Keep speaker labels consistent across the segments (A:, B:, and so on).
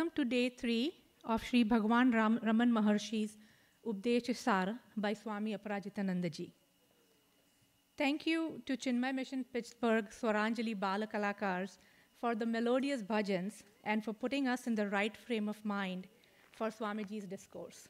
A: Welcome to day 3 of Sri Bhagwan Raman Maharshi's Upadesa Sara by Swami Aparajitananda ji. Thank you to Chinmaya Mission Pittsburgh Swaranjali Bala Kalakars for the melodious bhajans and for putting us in the right frame of mind for Swamiji's discourse.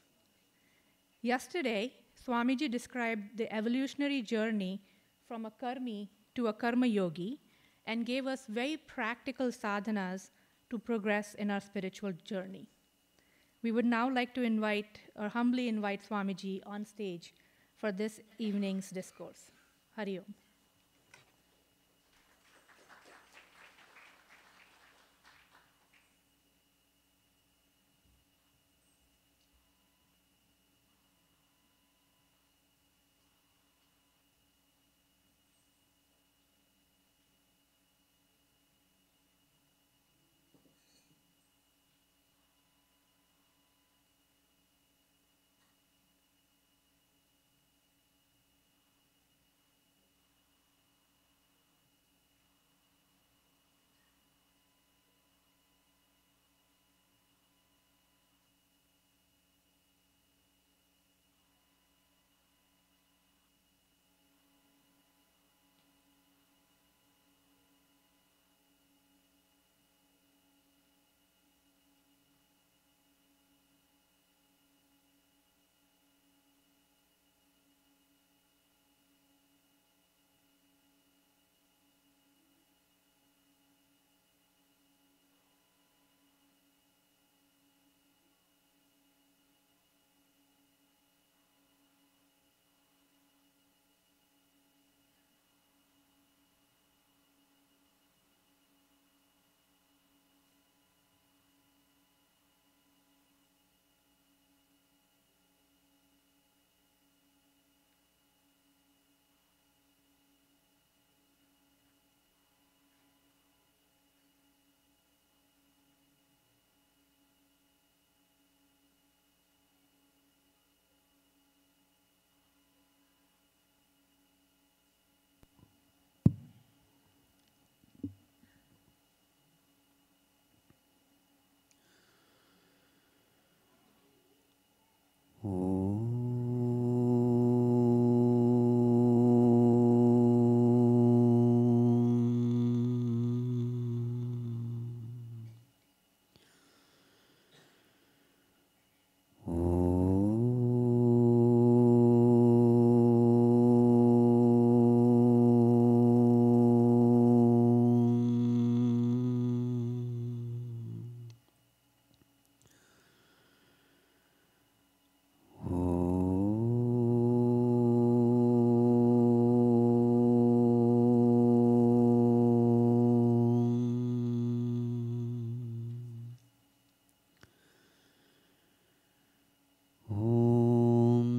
A: Yesterday, Swamiji described the evolutionary journey from a karmi to a karma yogi and gave us very practical sadhanas to progress in our spiritual journey. We would now like to humbly invite Swamiji on stage for this evening's discourse. Hari Om.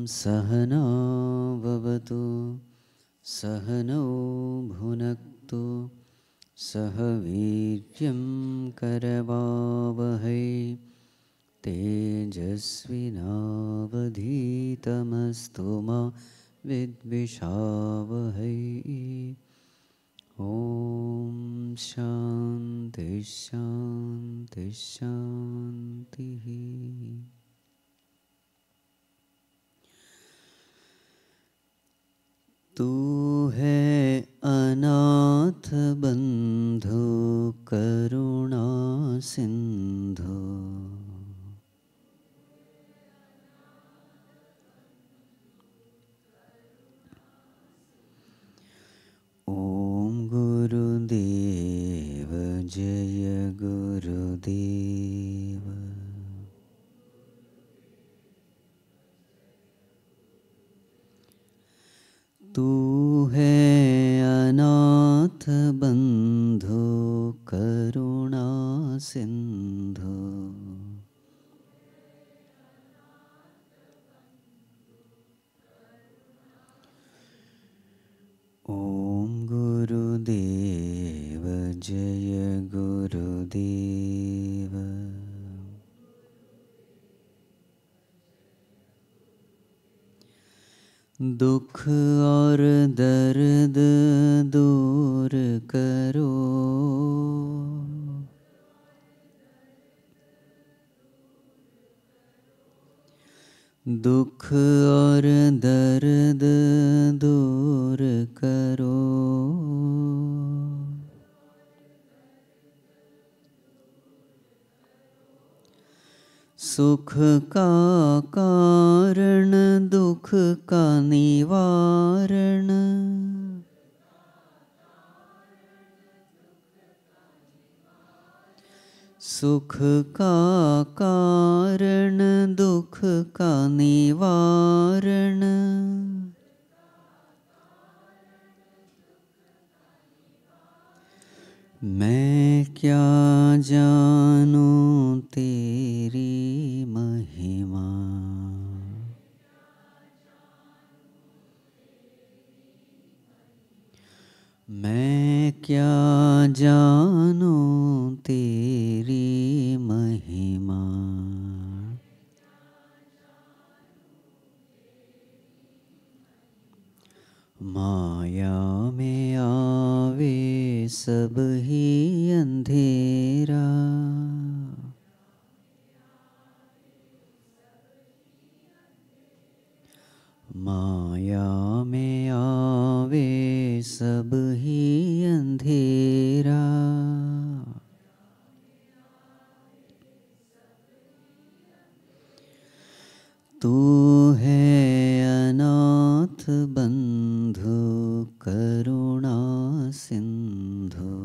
B: सहना भवतु सहनौ भुनक्तु सह वीर्यं करवावहै तेजस्विनावधीतमस्तु मा विद्विषावहै ॐ शान्ति शान्ति शान्तिः। तू है अनाथ बंधु करुणा सिंधु ओम गुरुदेव जय गुरुदेव। तू है अनाथ बंधु करुणा सिंधु ओम गुरुदेव जय गुरुदेव। दुख और दर्द दूर करो दुख और दर्द दूर करो, सुख का कारण दुख का निवारण, सुख का कारण दुख का निवारण, मैं क्या जानूं तेरी महिमा, मैं क्या जानूं तेरी महिमा, माया में आवे सब ही अंधेरा, माया में आवे सब ही अंधेरा, तू है अनाथ बंधु करुणा सिंधु,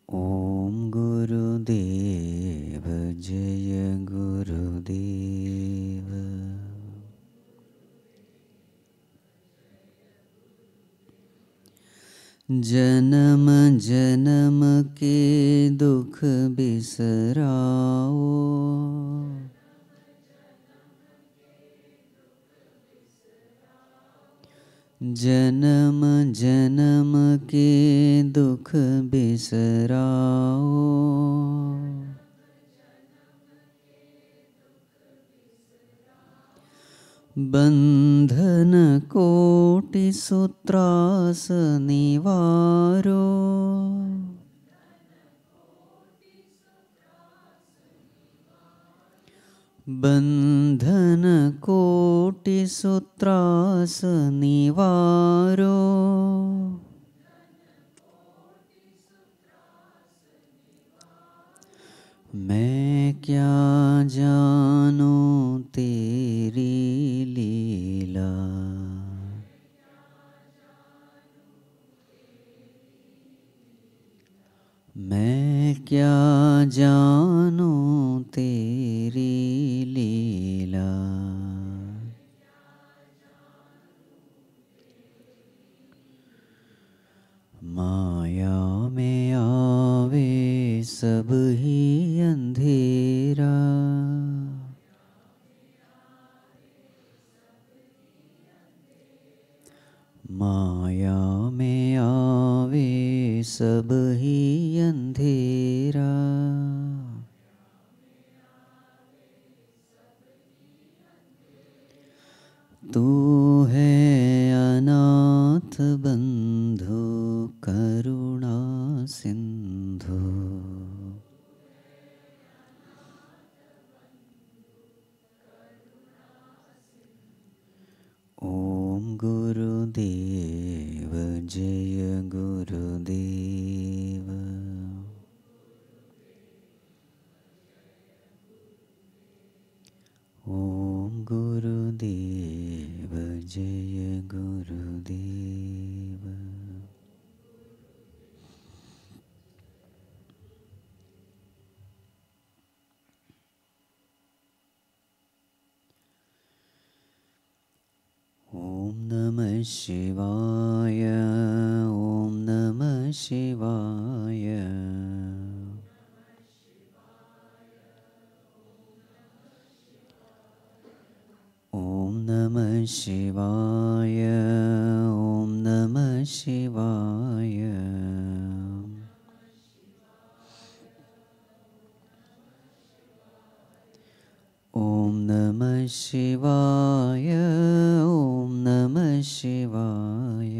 B: ओम गुरुदेव जय गुरुदेव, जन्म जन्म के दुख बिसराओ, जन्म जन्म के दुख बिसराओ, बंधन कोटि सूत्रास निवारो, बंधन कोटि सूत्रास निवारो, मैं क्या जानूं तेरी लीला, मैं क्या जानूं तेरी लीला, माया में आवे सब ही अंधेरा, माया में आवे सब ही अंधेरा, तू है अनाथ बंधु करुणा सिंधु, ओम गुरुदेव जय गुरुदेव, ओम गुरुदेव जय गुरुदेव, ओम नमः शिवाय, ओम नमः शिवाय, ओम नमः शिवाय, ओम नमः शिवाय, ओम नमः शिवाय, ओम नमः शिवाय,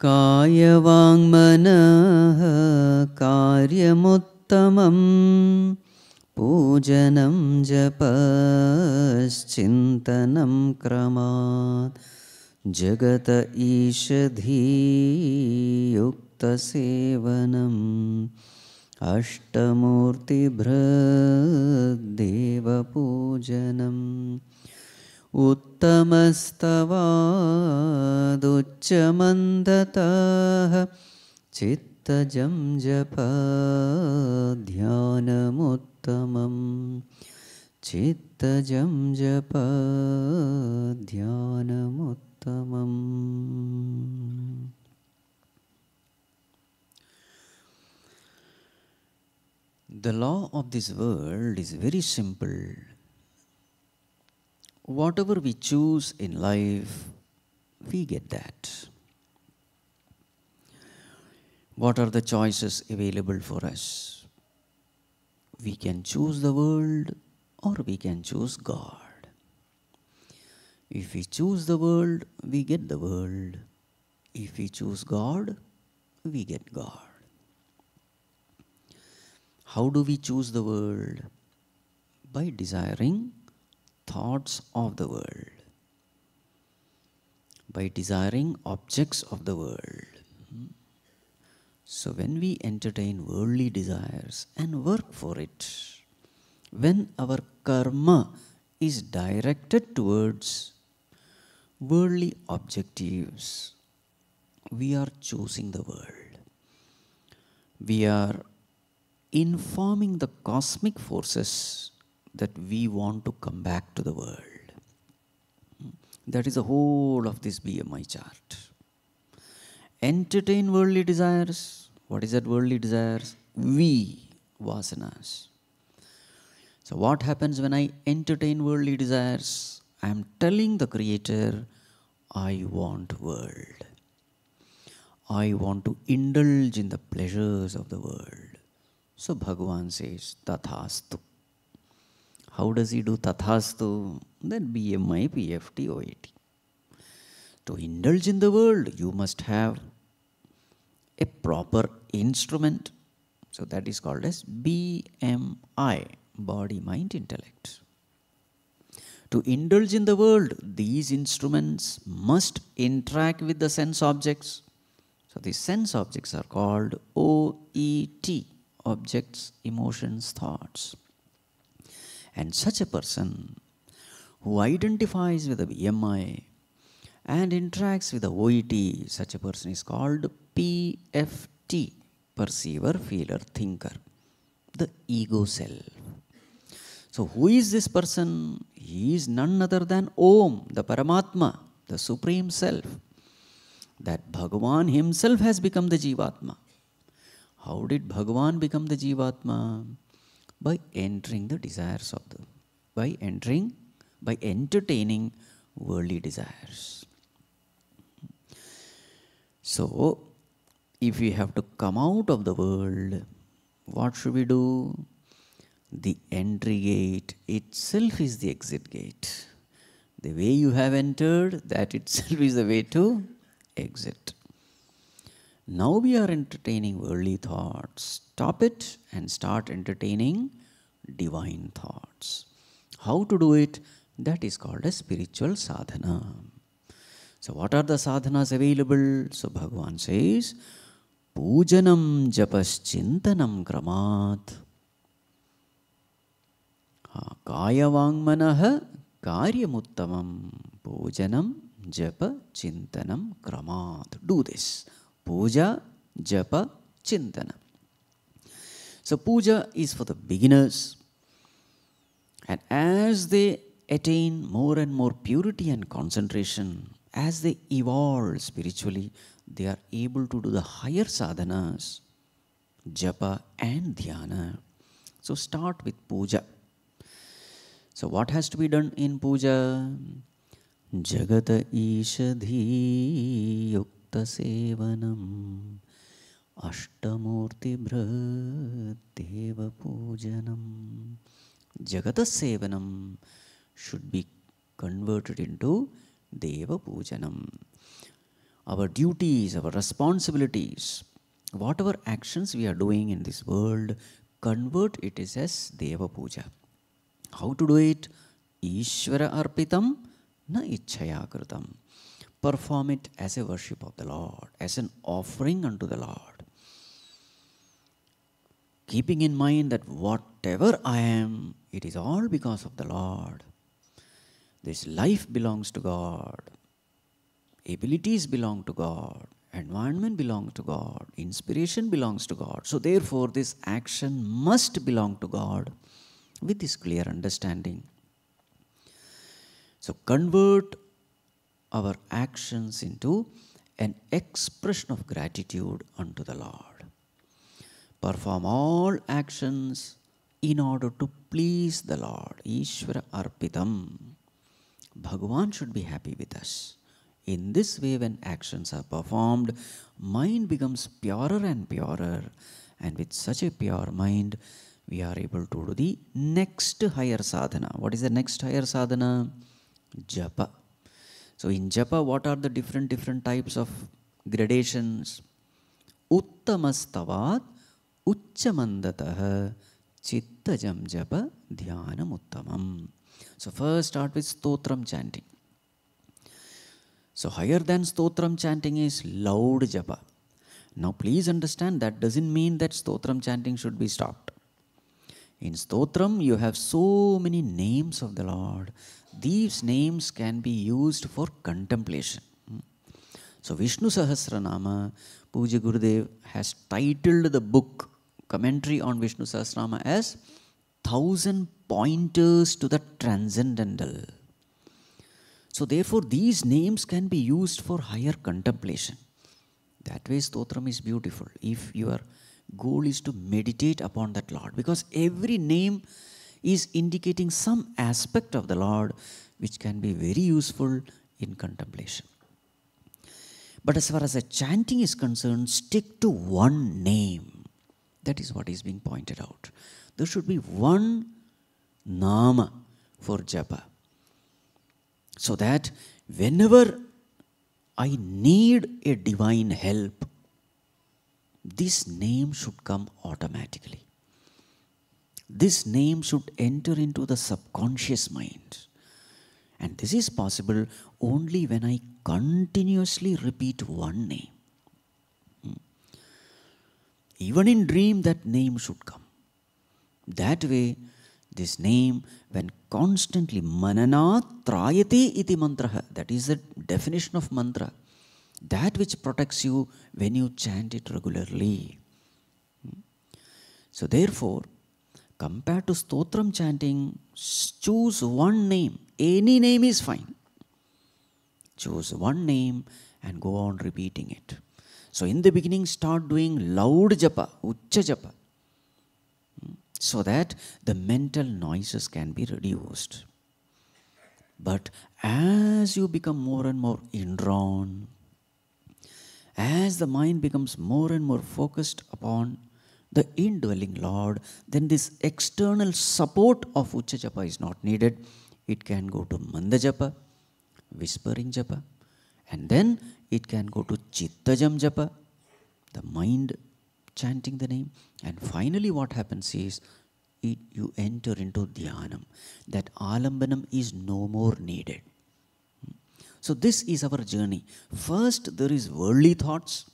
B: कायवाङ्मनः कार्यमुत्तमं पूजनं जपश्चिन्तनं क्रमात् जगत ईषधीयुक्तसेवनम् अष्टमूर्तिभृद्देवपूजनम् उत्तमस्तवादुच्चमन्दतः चित्तजं जपध्यानमुत्तमं चित्तजं जपध्यानमुत्तमम्. The law of this world is very simple. Whatever we choose in life, we get that. What are the choices available for us? We can choose the world or we can choose God. If we choose the world, we get the world. If we choose God, we get God. How do we choose the world? By desiring thoughts of the world, by desiring objects of the world. So when we entertain worldly desires and work for it, when our karma is directed towards worldly objectives, we are choosing the world. We are informing the cosmic forces that we want to come back to the world. That is the whole of this BMI chart. Entertain worldly desires. What is that worldly desires? We, vasanas. So what happens when I entertain worldly desires? I am telling the Creator, I want world. I want to indulge in the pleasures of the world. So Bhagavan says, Tathastu. How does he do Tathastu? Then BMI, PFT, OAT. To indulge in the world, you must have a proper instrument. So that is called as BMI, body, mind, intellect. To indulge in the world, these instruments must interact with the sense objects. So these sense objects are called OET, objects, emotions, thoughts. And such a person who identifies with the BMI and interacts with the OET, such a person is called PFT, perceiver, feeler, thinker, the ego self. So who is this person? He is none other than Om, the Paramatma, the Supreme Self. That Bhagavan himself has become the Jivatma. How did Bhagavan become the Jivatma? By entering the desires of by entertaining worldly desires. So, if we have to come out of the world, what should we do? The entry gate itself is the exit gate. The way you have entered, that itself is the way to exit. Now we are entertaining worldly thoughts. Stop it and start entertaining divine thoughts. How to do it? That is called a spiritual sadhana. So what are the sadhanas available? So Bhagavan says, Pujanam japaschintanam kramat. Kaya vangmanaha karyamuttamam. Pujanam japa chintanam kramat. Do this. Puja, japa, chintana. So puja is for the beginners. And as they attain more and more purity and concentration, as they evolve spiritually, they are able to do the higher sadhanas, japa and dhyana. So start with puja. So what has to be done in puja? Jagata ishadhi yukta sevanam ashtamurti bhrad deva pujanam. Jagata sevanam should be converted into deva pujanam. our duties, our responsibilities, whatever actions we are doing in this world, convert it as Deva Puja. How to do it? Ishvara arpitam na ichchaya kritam. Perform it as a worship of the Lord, as an offering unto the Lord. Keeping in mind that whatever I am, it is all because of the Lord. This life belongs to God. Abilities belong to God. Environment belongs to God. Inspiration belongs to God. So therefore, this action must belong to God with this clear understanding. So convert our actions into an expression of gratitude unto the Lord. Perform all actions in order to please the Lord. Ishvara arpitam. Bhagavan should be happy with us. In this way, when actions are performed, mind becomes purer and purer. And with such a pure mind, we are able to do the next higher sadhana. What is the next higher sadhana? Japa. So in japa, what are the different types of gradations? Uttamastavat uchchamandatah chittajam japa dhyanam uttamam. So first start with stotram chanting. So higher than stotram chanting is loud japa. Now please understand that doesn't mean that stotram chanting should be stopped. In stotram you have so many names of the Lord. These names can be used for contemplation. So Vishnu Sahasranama, Puja Gurudev has titled the book, commentary on Vishnu Sahasranama, as 1000 Pointers to the Transcendental. So therefore these names can be used for higher contemplation. That way stotram is beautiful if your goal is to meditate upon that Lord, because every name is indicating some aspect of the Lord which can be very useful in contemplation. But as far as the chanting is concerned, stick to one name. That is what is being pointed out. There should be one nama for japa, so that whenever I need a divine help, this name should come automatically. This name should enter into the subconscious mind. And this is possible only when I continuously repeat one name. Even in dream, that name should come. That way, this name, when constantly mananat trayate iti mantraha, that is the definition of mantra, that which protects you when you chant it regularly. So therefore, compared to stotram chanting, choose one name. Any name is fine. Choose one name and go on repeating it. So in the beginning, start doing loud japa, uccha japa, so that the mental noises can be reduced. But as you become more and more indrawn, as the mind becomes more and more focused upon the indwelling Lord, then this external support of uccha japa is not needed. It can go to manda japa, whispering japa, and then it can go to chittajam japa, the mind chanting the name. And finally what happens is, you enter into dhyanam. That alambanam is no more needed. So this is our journey. First there is worldly thoughts.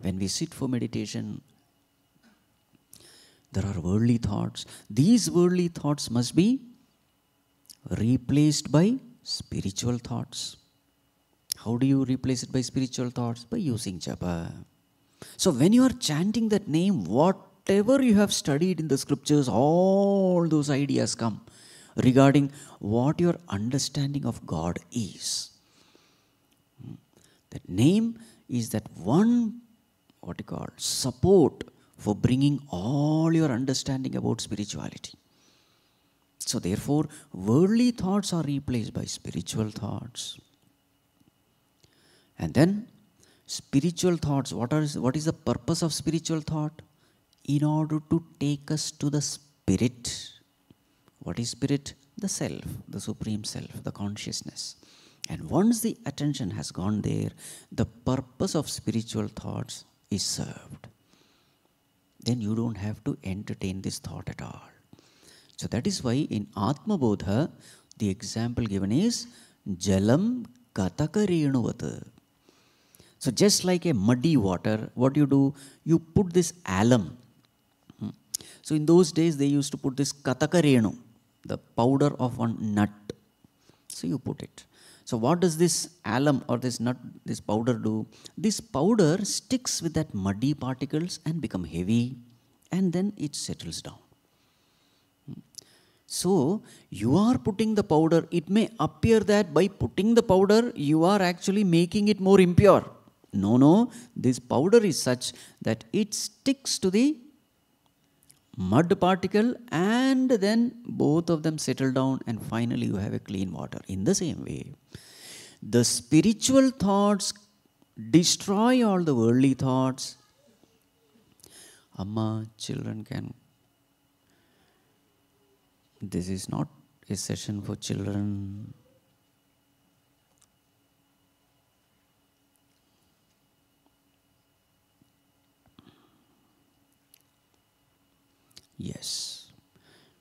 B: When we sit for meditation, there are worldly thoughts. These worldly thoughts must be replaced by spiritual thoughts. How do you replace it by spiritual thoughts? By using japa. So when you are chanting that name, whatever you have studied in the scriptures, all those ideas come regarding what your understanding of God is. That name is that one, support for bringing all your understanding about spirituality. So therefore, worldly thoughts are replaced by spiritual thoughts. And then, spiritual thoughts, what is the purpose of spiritual thought? In order to take us to the spirit. What is spirit? The self, the supreme self, the consciousness. And once the attention has gone there, the purpose of spiritual thoughts is served. Then you don't have to entertain this thought at all. So that is why in Atma Bodha, the example given is Jalam Katakarenuvat. So just like a muddy water, what do? You put this alum. So in those days, they used to put this Katakarenu, the powder of one nut. So you put it. So what does this alum or this nut, this powder do? This powder sticks with that muddy particles and become heavy, and then it settles down. So you are putting the powder. It may appear that by putting the powder, you are actually making it more impure. No, this powder is such that it sticks to the mud particle, and then both of them settle down, and finally you have a clean water. In the same way, the spiritual thoughts destroy all the worldly thoughts. Amma, children can. This is not a session for children. Yes.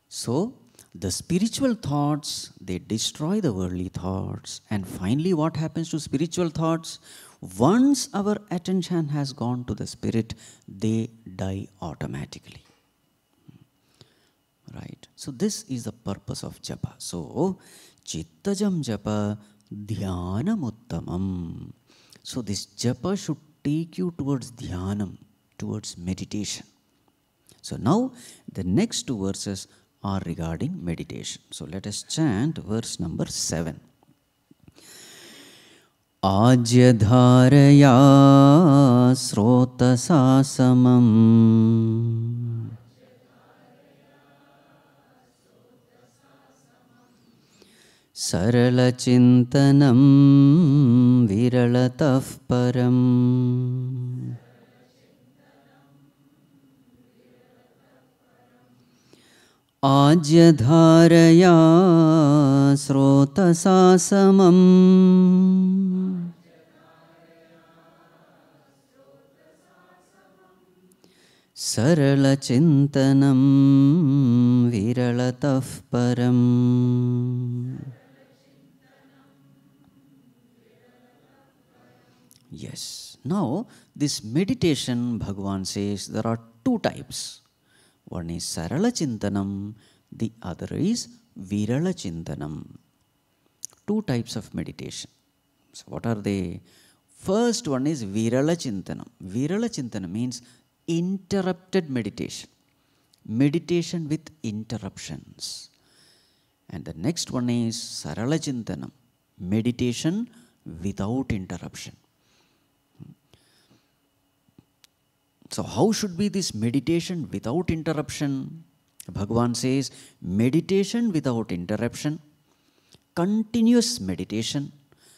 B: So, the spiritual thoughts, they destroy the worldly thoughts. And finally, what happens to spiritual thoughts? Once our attention has gone to the spirit, they die automatically. Right? So, this is the purpose of japa. So, chittajam japa dhyanam uttamam. So, this japa should take you towards dhyanam, towards meditation. So now the next two verses are regarding meditation. So let us chant verse number 7. Ajya dharaya srota sasamam sarala chintanam viralataf param. Ajya dharaya srota sasamam sarala chintanam viralataf param. Yes. Now, this meditation, Bhagavan says, there are two types. One is Sarala Chintanam, the other is Virala Chintanam. Two types of meditation. So what are they? First one is Virala Chintanam. Virala Chintanam means interrupted meditation. Meditation with interruptions. And the next one is Sarala Chintanam. Meditation without interruption. So how should be this meditation without interruption? Bhagavan says, meditation without interruption, continuous meditation,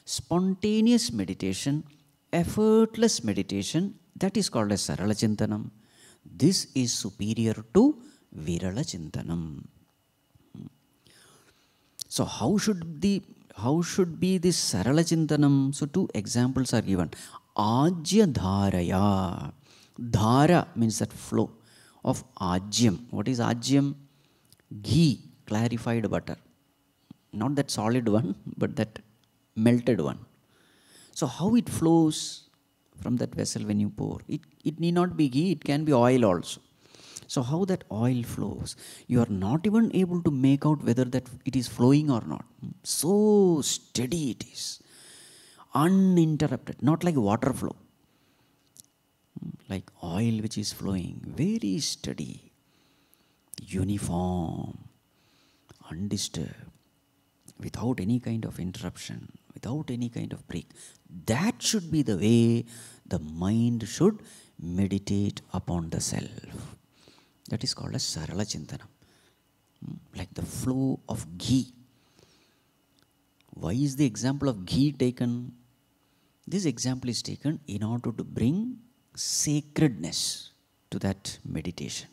B: spontaneous meditation, effortless meditation, that is called as Sarala Chintanam. This is superior to Virala Chintanam. So how should be this Sarala Chintanam? So two examples are given. Ajya dharaya. Dhara means that flow of ajyam. What is ajyam? Ghee, clarified butter. Not that solid one, but that melted one. So how it flows from that vessel when you pour? It need not be ghee, it can be oil also. So how that oil flows? You are not even able to make out whether that it is flowing or not. So steady it is. Uninterrupted, not like water flow. Like oil which is flowing, very steady, uniform, undisturbed, without any kind of interruption, without any kind of break. That should be the way the mind should meditate upon the self. That is called as Sarala Chintanam. Like the flow of ghee. Why is the example of ghee taken? This example is taken in order to bring sacredness to that meditation.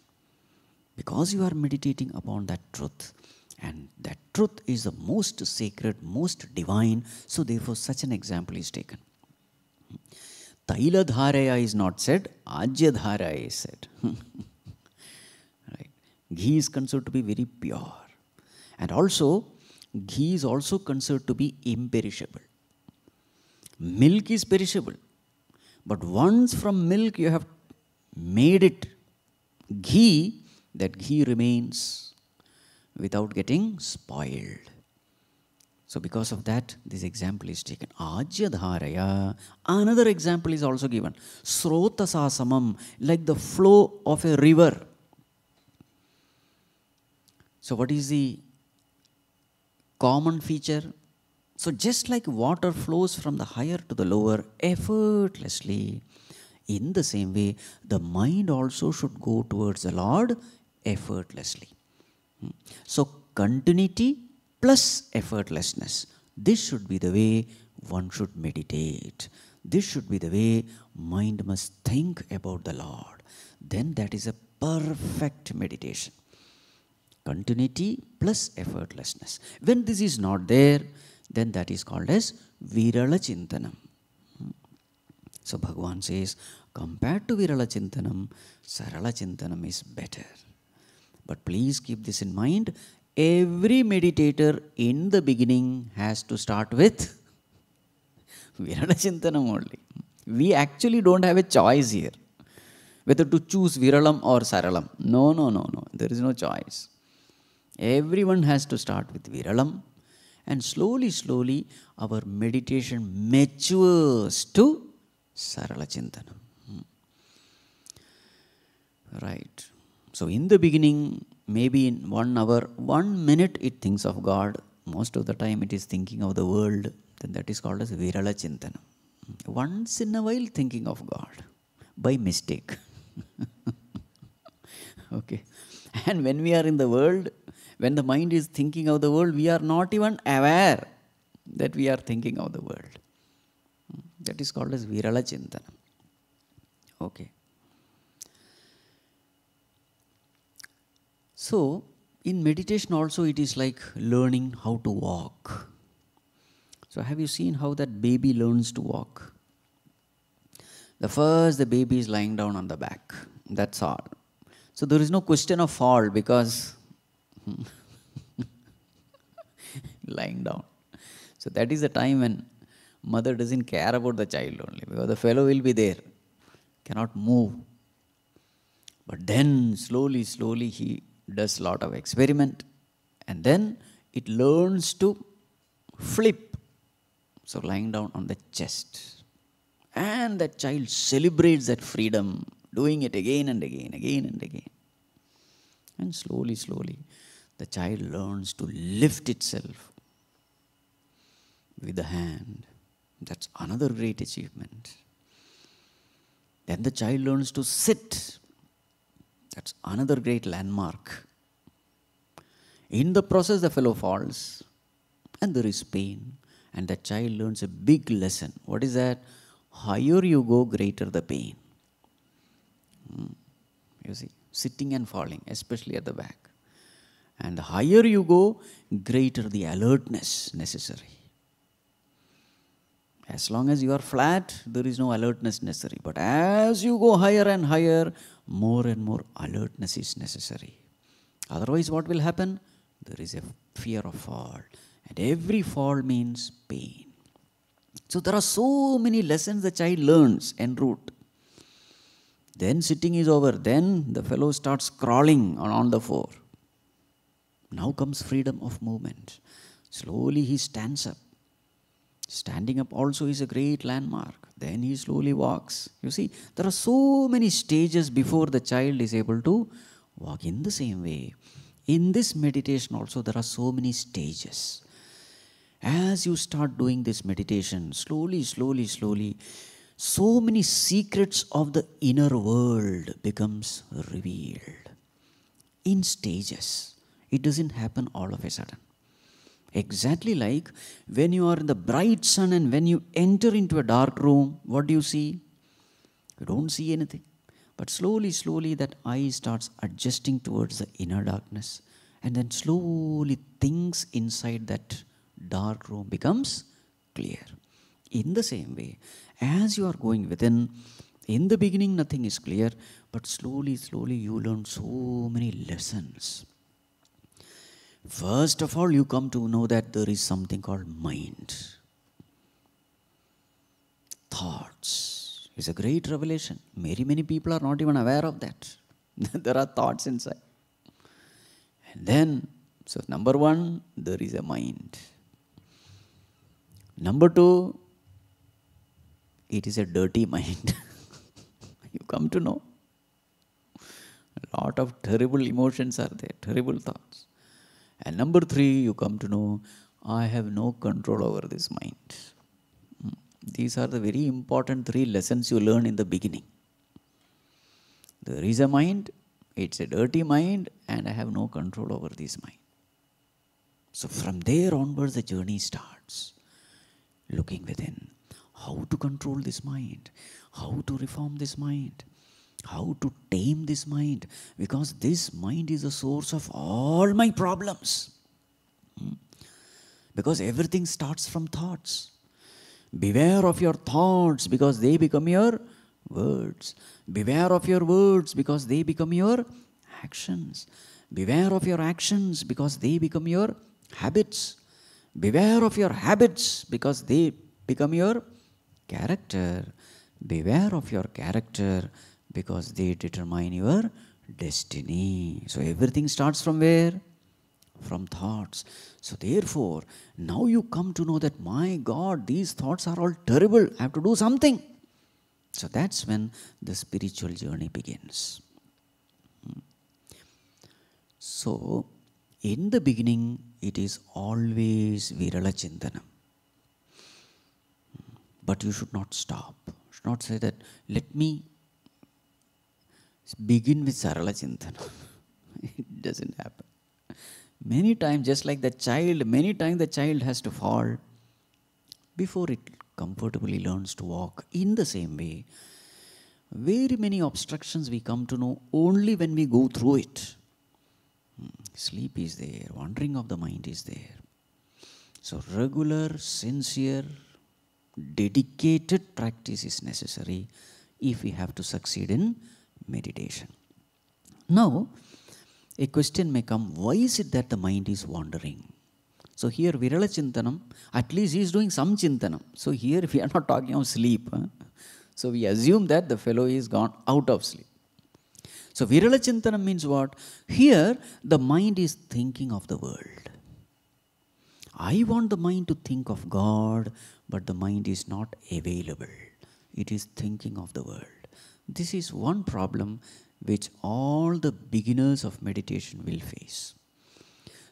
B: Because you are meditating upon that truth, And that truth is the most sacred, most divine. So therefore such an example is taken. Taila dharaya is not said, ajya dharaya is said. Right? Ghee is considered to be very pure. And also, ghee is also considered to be imperishable. Milk is perishable. But once from milk you have made it ghee, that ghee remains without getting spoiled. So because of that, this example is taken. Ajya dharaya. Another example is also given. Srotasa samam, like the flow of a river. So what is the common feature? So just like water flows from the higher to the lower effortlessly, in the same way, the mind also should go towards the Lord effortlessly. So continuity plus effortlessness. This should be the way one should meditate. This should be the way mind must think about the Lord. Then that is a perfect meditation. Continuity plus effortlessness. When this is not there, then that is called as Virala Chintanam. So Bhagavan says, compared to Virala Chintanam, Sarala Chintanam is better. But please keep this in mind. Every meditator in the beginning has to start with Virala Chintanam only. We actually don't have a choice here, whether to choose Viralam or Saralam. No. There is no choice. Everyone has to start with Viralam. And slowly, our meditation matures to Sarala Chintanam. Right. So in the beginning, maybe in 1 hour, 1 minute it thinks of God. Most of the time it is thinking of the world. Then that is called as Virala Chintanam. Once in a while thinking of God. By mistake. Okay. And when we are in the world, when the mind is thinking of the world, we are not even aware that we are thinking of the world. That is called as Virala Chintanam. Okay. So, in meditation also it is like learning how to walk. So have you seen how that baby learns to walk? The baby is lying down on the back. That's all. So there is no question of fall because lying down. So that is the time when mother doesn't care about the child only, because the fellow will be there, cannot move. But then slowly he does lot of experiment, and then it learns to flip. So lying down on the chest. And that child celebrates that freedom, doing it again and again. And slowly, the child learns to lift itself with the hand. That's another great achievement. Then the child learns to sit. That's another great landmark. In the process, the fellow falls, and there is pain. And the child learns a big lesson. What is that? Higher you go, greater the pain. You see, sitting and falling, especially at the back. And the higher you go, greater the alertness necessary. As long as you are flat, there is no alertness necessary. But as you go higher and higher, more and more alertness is necessary. Otherwise, what will happen? There is a fear of fall. And every fall means pain. So there are so many lessons the child learns en route. Then sitting is over. Then the fellow starts crawling on the floor. Now comes freedom of movement. Slowly he stands up. Standing up also is a great landmark. Then he slowly walks. You see, there are so many stages before the child is able to walk. In the same way, in this meditation also there are so many stages. As you start doing this meditation, slowly, so many secrets of the inner world becomes revealed. In stages. It doesn't happen all of a sudden. Exactly like when you are in the bright sun and when you enter into a dark room, what do you see? You don't see anything. But slowly that eye starts adjusting towards the inner darkness. And then slowly things inside that dark room becomes clear. In the same way, as you are going within, in the beginning nothing is clear, but slowly, slowly you learn so many lessons. First of all, you come to know that there is something called mind. Thoughts is a great revelation. Many people are not even aware of that. There are thoughts inside. And then, so number one, there is a mind. Number two, it is a dirty mind. You come to know. A lot of terrible emotions are there, terrible thoughts. And number three, you come to know, I have no control over this mind. These are the very important three lessons you learn in the beginning. There is a mind, it's a dirty mind, and I have no control over this mind. So from there onwards, the journey starts. Looking within. How to control this mind? How to reform this mind? How to tame this mind? Because this mind is the source of all my problems. Because everything starts from thoughts. Beware of your thoughts because they become your words. Beware of your words because they become your actions. Beware of your actions because they become your habits. Beware of your habits because they become your character. Beware of your character because they determine your destiny. So everything starts from where? From thoughts. So therefore, now you come to know that, my God, these thoughts are all terrible. I have to do something. So that's when the spiritual journey begins. So, in the beginning, it is always Virala Chintanam. But you should not stop. You should not say that, let me begin with Sarala Chintanam. It doesn't happen. Many times, just like the child, many times the child has to fall before it comfortably learns to walk. In the same way, very many obstructions we come to know only when we go through it. Sleep is there, wandering of the mind is there. So regular, sincere, dedicated practice is necessary if we have to succeed in meditation. Now, a question may come, why is it that the mind is wandering? So here Virala Chintanam, at least he is doing some Chintanam. So here we are not talking of sleep. So we assume that the fellow is gone out of sleep. So Virala Chintanam means what? Here the mind is thinking of the world. I want the mind to think of God, but the mind is not available. It is thinking of the world. This is one problem which all the beginners of meditation will face.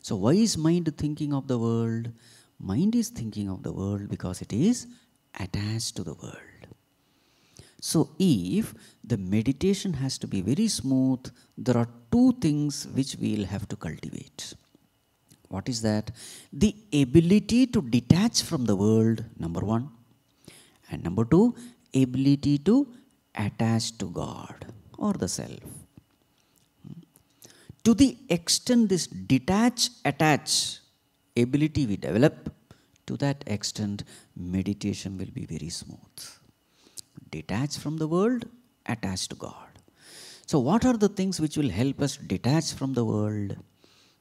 B: So why is mind thinking of the world? Mind is thinking of the world because it is attached to the world. So if the meditation has to be very smooth, there are two things which we will have to cultivate. What is that? The ability to detach from the world, number one. And number two, ability to attach to God or the self. To the extent this detach-attach ability we develop, to that extent meditation will be very smooth. Detach from the world, attach to God. So what are the things which will help us detach from the world?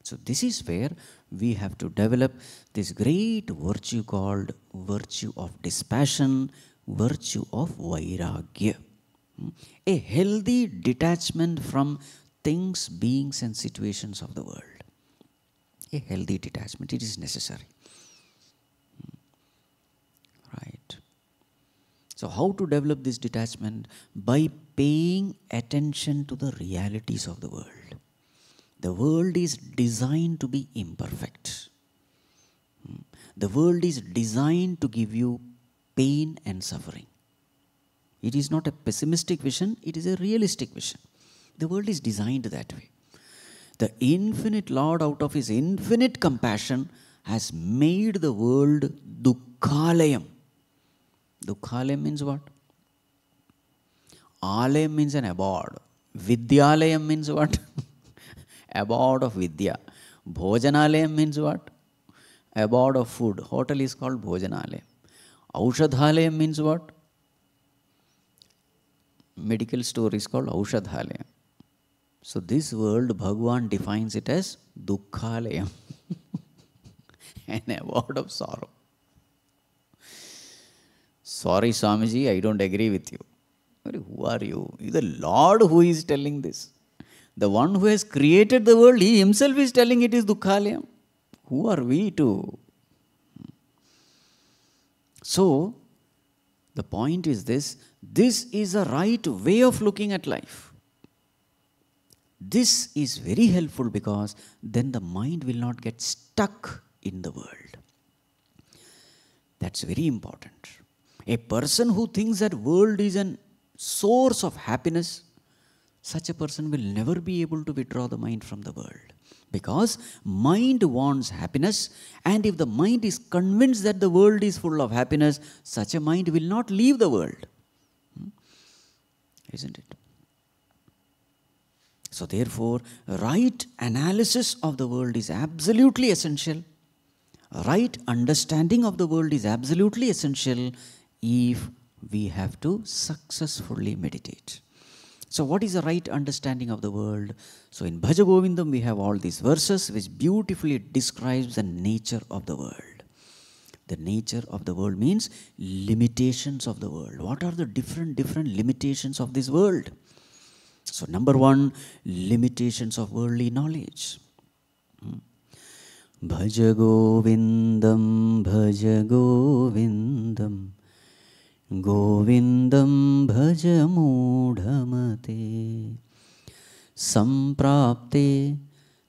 B: So this is where we have to develop this great virtue called virtue of dispassion, virtue of vairagya. A healthy detachment from things, beings and situations of the world. A healthy detachment, it is necessary. Right. So how to develop this detachment? By paying attention to the realities of the world. The world is designed to be imperfect. The world is designed to give you pain and suffering. It is not a pessimistic vision, it is a realistic vision. The world is designed that way. The infinite Lord, out of His infinite compassion, has made the world dukkhalayam. Dukkhalayam means what? Alayam means an abode. Vidyalayam means what? Abode of Vidya. Bhojanalayam means what? Abode of food. Hotel is called Bhojanalayam. Aushadhalayam means what? Medical store is called Aushadhalayam. So this world, Bhagavan defines it as Dukkhalayam. An abode of sorrow. Sorry, Swamiji, I don't agree with you. Who are you? You're the Lord who is telling this. The one who has created the world, he himself is telling it is Dukkhalayam. Who are we to? So, the point is this is a right way of looking at life. This is very helpful because then the mind will not get stuck in the world. That's very important. A person who thinks that world is a source of happiness, such a person will never be able to withdraw the mind from the world. Because mind wants happiness, and if the mind is convinced that the world is full of happiness, such a mind will not leave the world. Isn't it? So therefore, right analysis of the world is absolutely essential. Right understanding of the world is absolutely essential if we have to successfully meditate. So what is the right understanding of the world? So in Bhaja Govindam we have all these verses which beautifully describes the nature of the world. The nature of the world means limitations of the world. What are the different limitations of this world? So number one, limitations of worldly knowledge. Bhaja Govindam, Bhaja Govindam, Govindam Bhaja Mudhamate, Samprapte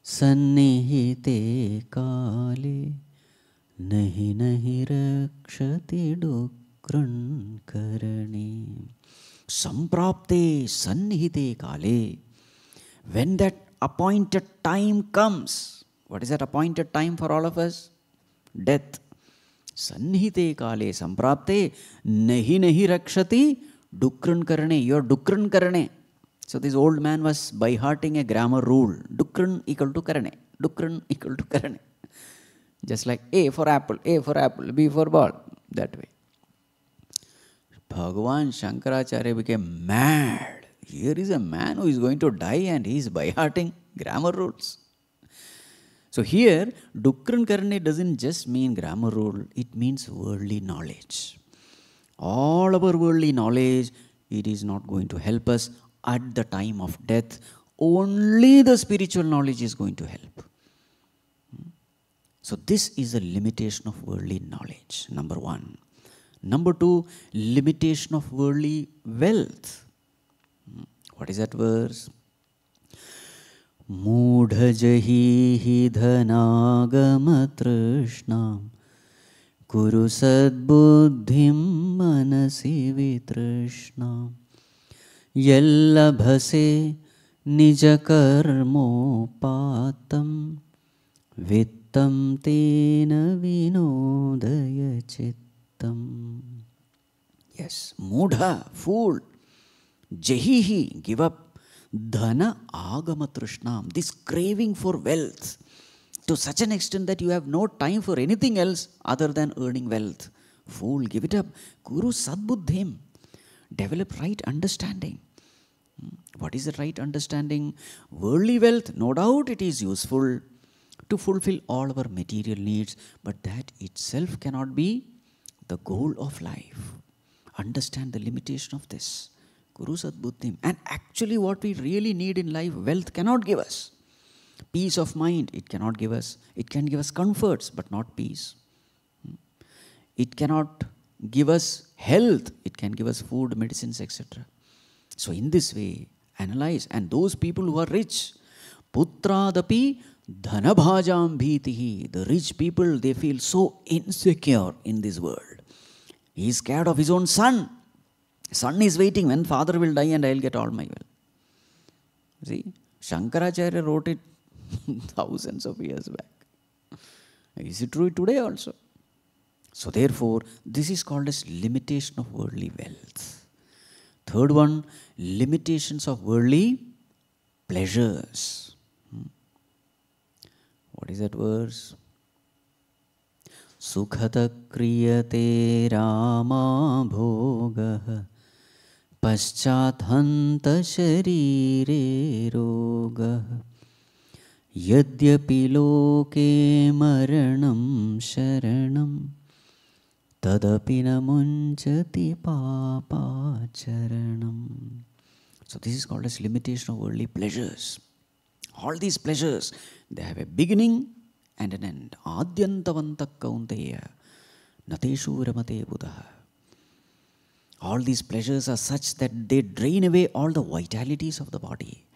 B: Sannihite Kale, Nahi Nahi Rakshati Dukran Karane. Samprapte Sannihite Kale. When that appointed time comes, what is that appointed time for all of us? Death. Sannihite kale samprapte nahi nahi rakshati dukran karane. You are dukran karane. So this old man was by hearting a grammar rule. Dukran equal to karane. Dukran equal to karane. Just like A for apple, B for ball. That way. Bhagavan Shankaracharya became mad. Here is a man who is going to die and he is by hearting grammar rules. So here, Dukran Karane doesn't just mean grammar rule, it means worldly knowledge. All our worldly knowledge, it is not going to help us at the time of death. Only the spiritual knowledge is going to help. So this is a limitation of worldly knowledge, number one. Number two, limitation of worldly wealth. What is that verse? Mudhajahi dhanagama trishnam kuru sadbuddhim manasi vitrishnam yallabhase nijakarmopatam vittam tena vinodaya chittam. Yes, mudha, fool. Jahihi, give up. Dhana agama trishnam, this craving for wealth to such an extent that you have no time for anything else other than earning wealth. Fool, give it up. Guru sadbuddhim, develop right understanding. What is the right understanding? Worldly wealth, no doubt it is useful to fulfill all our material needs, but that itself cannot be the goal of life. Understand the limitation of this. Guru Sadbuddhim. And actually what we really need in life, wealth cannot give us. Peace of mind, it cannot give us. It can give us comforts, but not peace. It cannot give us health. It can give us food, medicines, etc. So in this way, analyze. And those people who are rich, putradapi dhanabhajam bhitihi. The rich people, they feel so insecure in this world. He is scared of his own son. Son is waiting when father will die and I will get all my wealth. See, Shankaracharya wrote it thousands of years back. Is it true today also? So therefore, this is called as limitation of worldly wealth. Third one, limitations of worldly pleasures. What is that verse? Sukhata kriyate rama bhogah paschat hanta sharire rogah yadyapi loke maranam sharanam tadapi na munchati papacharanam. So this is called as limitation of worldly pleasures. All these pleasures, they have a beginning and an end. Adyantavantak kaunteya nateshu ramate buddha. All these pleasures are such that they drain away all the vitalities of the body.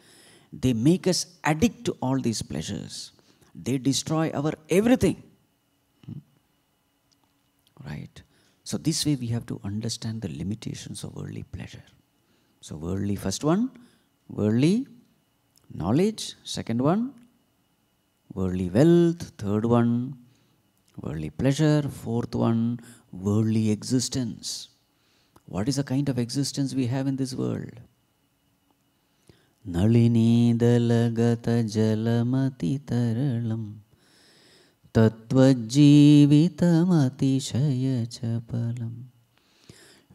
B: They make us addict to all these pleasures. They destroy our everything. Right? So this way we have to understand the limitations of worldly pleasure. So worldly, first one, worldly knowledge. Second one, worldly wealth. Third one, worldly pleasure. Fourth one, worldly existence. What is the kind of existence we have in this world? Nalini dalagata jalamati taralam tattvajjivitamati shayachapalam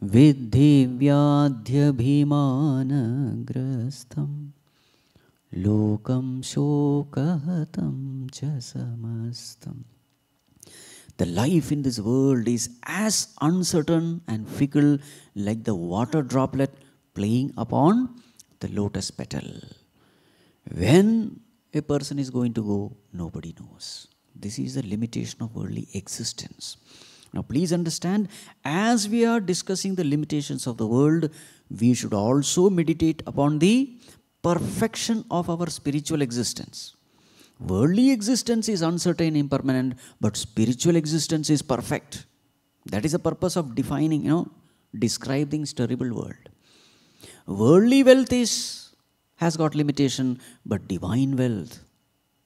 B: vidhi vyadhyabhimanagrastham lokam shokahatam cha samastam. The life in this world is as uncertain and fickle like the water droplet playing upon the lotus petal. When a person is going to go, nobody knows. This is the limitation of worldly existence. Now please understand, as we are discussing the limitations of the world, we should also meditate upon the perfection of our spiritual existence. Worldly existence is uncertain, impermanent, but spiritual existence is perfect. That is the purpose of defining, describing this terrible world. Worldly wealth has got limitation, but divine wealth,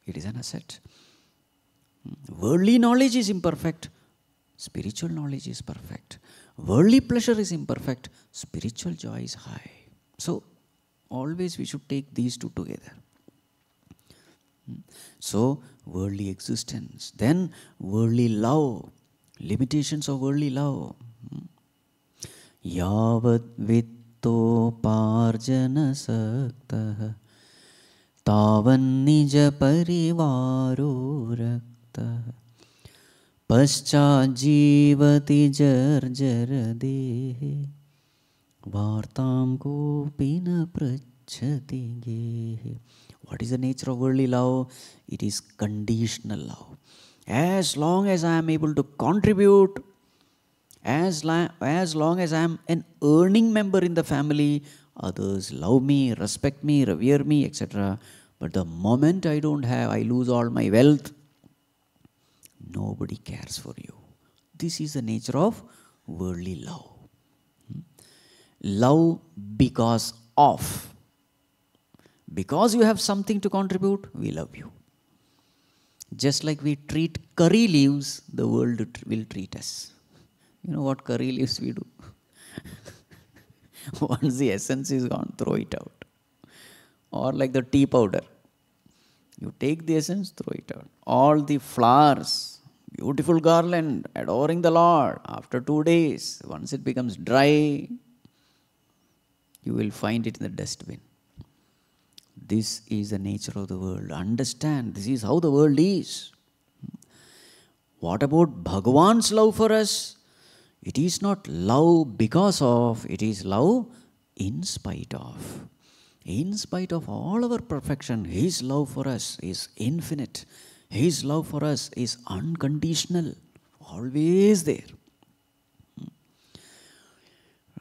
B: it is an asset. Worldly knowledge is imperfect, spiritual knowledge is perfect. Worldly pleasure is imperfect, spiritual joy is high. So, always we should take these two together. So, worldly existence. Then, worldly love. Limitations of worldly love. Yavat vitto parjana saktah tavan nija parivaro raktah paschat jivati jarjara dehe vartam kopina prachati gehe. What is the nature of worldly love? It is conditional love. As long as I am able to contribute, as long as I am an earning member in the family, others love me, respect me, revere me, etc. But the moment I don't have, I lose all my wealth, nobody cares for you. This is the nature of worldly love. Love because of. Because you have something to contribute, we love you. Just like we treat curry leaves, the world will treat us. You know what curry leaves we do? Once the essence is gone, throw it out. Or like the tea powder. You take the essence, throw it out. All the flowers, beautiful garland, adoring the Lord. After 2 days, once it becomes dry, you will find it in the dustbin. This is the nature of the world. Understand, this is how the world is. What about Bhagavan's love for us? It is not love because of, it is love in spite of. In spite of all our perfection, His love for us is infinite. His love for us is unconditional. Always there.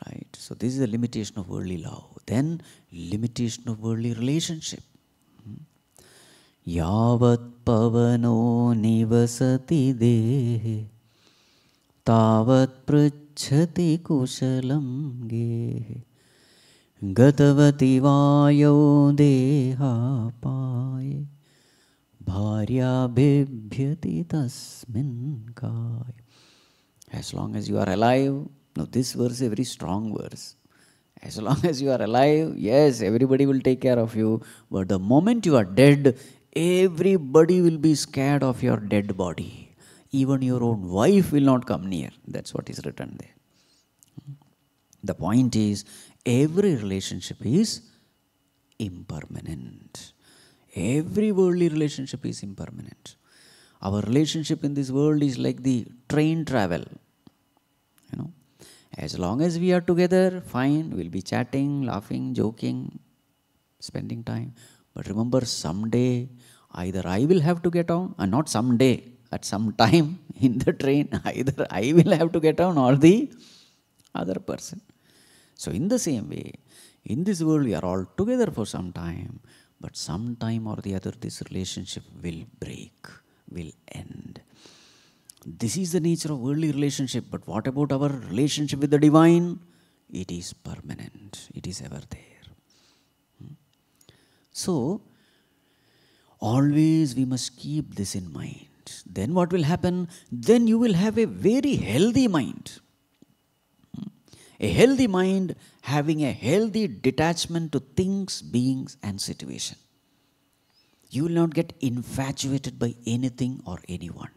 B: Right? So this is the limitation of worldly love. Then limitation of worldly relationship. Yavat pavano nivasati dehe tavat pruchhati kushalam gehe gatavati vayo deha paye bharya bibhyati tasmin kaya. As long as you are alive, now this verse is a very strong verse. As long as you are alive, yes, everybody will take care of you. But the moment you are dead, everybody will be scared of your dead body. Even your own wife will not come near. That's what is written there. The point is, every relationship is impermanent. Every worldly relationship is impermanent. Our relationship in this world is like the train travel. As long as we are together, fine, we'll be chatting, laughing, joking, spending time. But remember, someday, either I will have to get on, and not someday, at some time in the train, either I will have to get on or the other person. So in the same way, in this world we are all together for some time, but some time or the other this relationship will break, will end. This is the nature of worldly relationship, but what about our relationship with the divine? It is permanent, it is ever there. So, always we must keep this in mind. Then what will happen? Then you will have a very healthy mind. A healthy mind having a healthy detachment to things, beings and situation. You will not get infatuated by anything or anyone.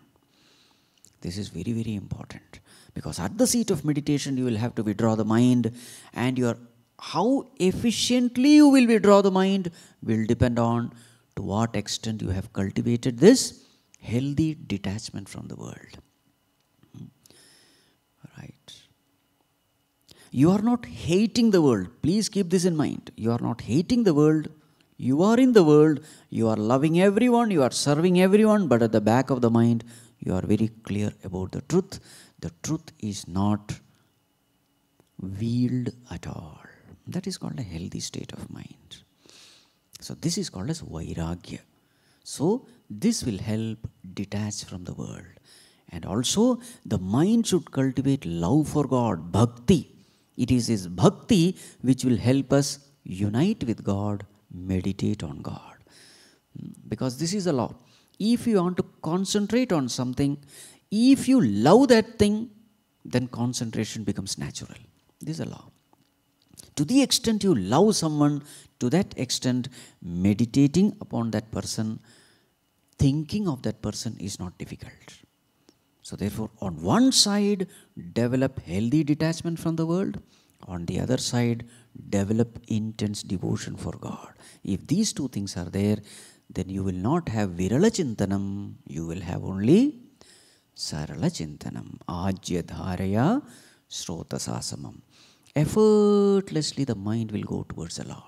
B: This is very, very important. Because at the seat of meditation, you will have to withdraw the mind, and how efficiently you will withdraw the mind will depend on to what extent you have cultivated this healthy detachment from the world. Right. You are not hating the world. Please keep this in mind. You are not hating the world. You are in the world. You are loving everyone. You are serving everyone. But at the back of the mind, you are very clear about the truth. The truth is not veiled at all. That is called a healthy state of mind. So this is called as vairagya. So this will help detach from the world. And also the mind should cultivate love for God, bhakti. It is this bhakti which will help us unite with God, meditate on God. Because this is a law. If you want to concentrate on something, if you love that thing, then concentration becomes natural. This is a law. To the extent you love someone, to that extent meditating upon that person, thinking of that person is not difficult. So therefore, on one side, develop healthy detachment from the world. On the other side, develop intense devotion for God. If these two things are there, then you will not have virala chintanam, you will have only sarala chintanam. Ajya dharaya srota sasamam. Effortlessly the mind will go towards the Lord.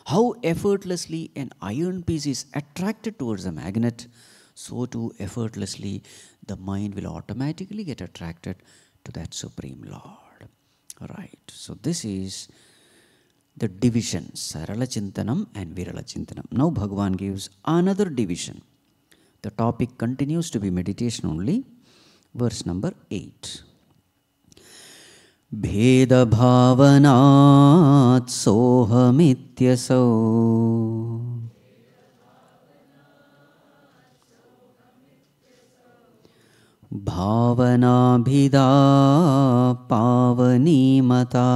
B: How effortlessly an iron piece is attracted towards a magnet, so too effortlessly the mind will automatically get attracted to that Supreme Lord. Right. So this is the division, Sarala Chintanam and Virala Chintanam. Now Bhagavan gives another division. The topic continues to be meditation only. Verse number 8. Bheda bhavanat sohamityasau bhavanabhida pavanimata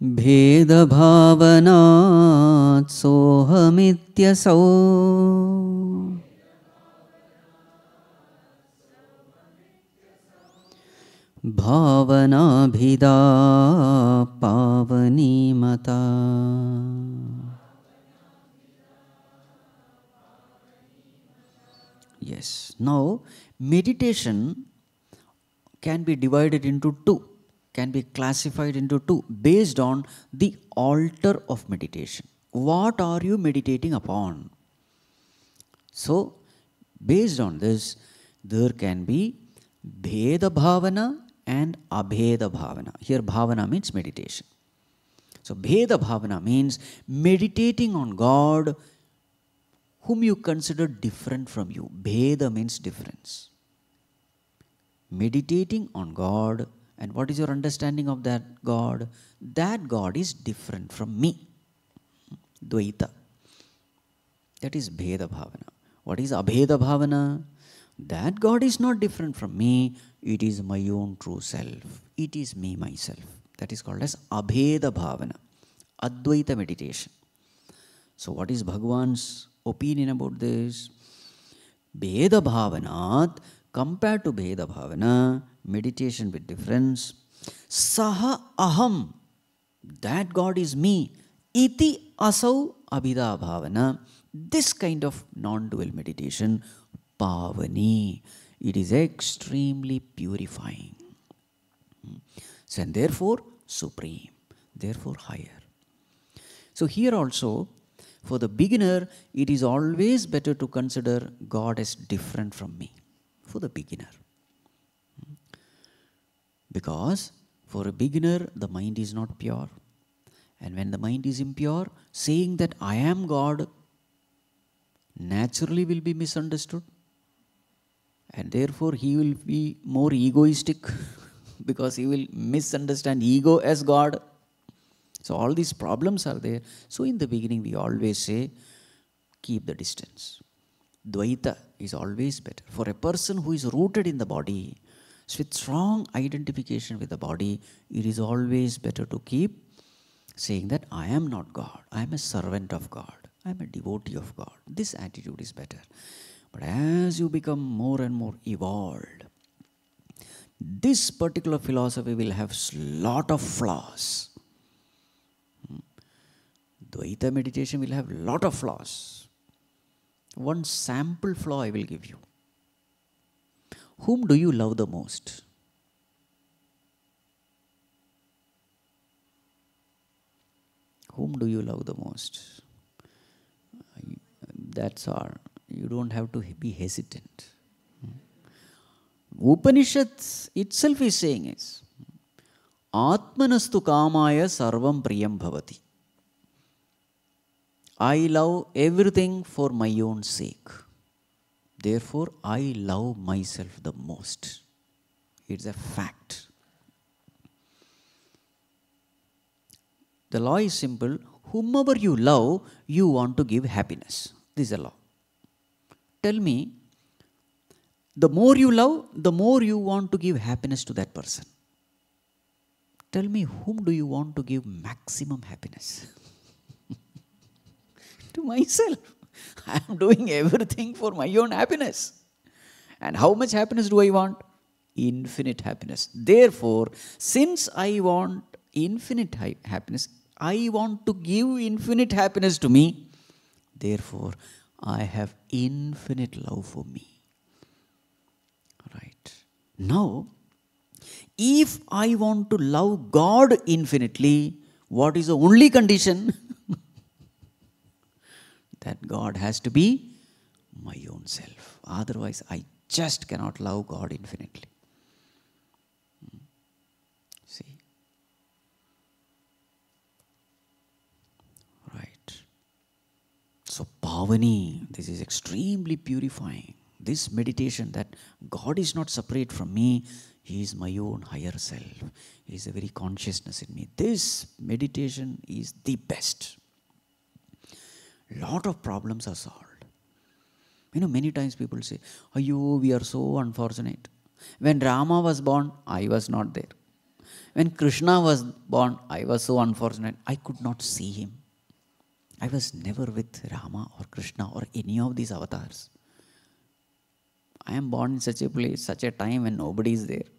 B: Bheda bhavanat sohamityasau Bhavanabhida pavanimata. Yes. Now, meditation can be divided into two, can be classified into two based on the altar of meditation. What are you meditating upon? So, based on this, there can be Bheda Bhavana and Abheda Bhavana. Here Bhavana means meditation. So Bheda Bhavana means meditating on God whom you consider different from you. Bheda means difference. Meditating on God, and what is your understanding of that God? That God is different from me. Dvaita. That is Bheda Bhavana. What is Abheda Bhavana? That God is not different from me. It is my own true self. It is me, myself. That is called as Abheda Bhavana, Advaita meditation. So what is Bhagavan's opinion about this? Bheda Bhavanat, compared to Bheda Bhavana, meditation with difference, Saha Aham, that God is me, Iti Asau Abhida Bhavana, this kind of non-dual meditation, Pavani, it is extremely purifying. So, and therefore supreme, therefore higher. So here also, for the beginner, it is always better to consider God as different from me, for the beginner. Because for a beginner, the mind is not pure. And when the mind is impure, saying that I am God naturally will be misunderstood. And therefore he will be more egoistic because he will misunderstand ego as God. So all these problems are there. So in the beginning we always say, keep the distance. Dvaita is always better. For a person who is rooted in the body, with strong identification with the body, it is always better to keep saying that I am not God, I am a servant of God, I am a devotee of God. This attitude is better. But as you become more and more evolved, this particular philosophy will have lot of flaws. Dvaita meditation will have lot of flaws. One sample flaw I will give you. Whom do you love the most? Whom do you love the most? That's all. You don't have to be hesitant. Upanishad itself is saying is, Atmanastu kamaya sarvam priyam bhavati. I love everything for my own sake. Therefore, I love myself the most. It's a fact. The law is simple. Whomever you love, you want to give happiness. This is the law. Tell me, the more you love, the more you want to give happiness to that person. Tell me, whom do you want to give maximum happiness? To myself. I am doing everything for my own happiness. And how much happiness do I want? Infinite happiness. Therefore, since I want infinite happiness, I want to give infinite happiness to me. Therefore, I have infinite love for me. Right. Now, if I want to love God infinitely, what is the only condition? That God has to be my own self. Otherwise, I just cannot love God infinitely. See? Right. So, Pavani, this is extremely purifying. This meditation that God is not separate from me, He is my own higher self. He is a very consciousness in me. This meditation is the best. Lot of problems are solved. Many times people say, "Ayyo, we are so unfortunate. When Rama was born, I was not there. When Krishna was born, I was so unfortunate. I could not see him. I was never with Rama or Krishna or any of these avatars. I am born in such a place, such a time when nobody is there.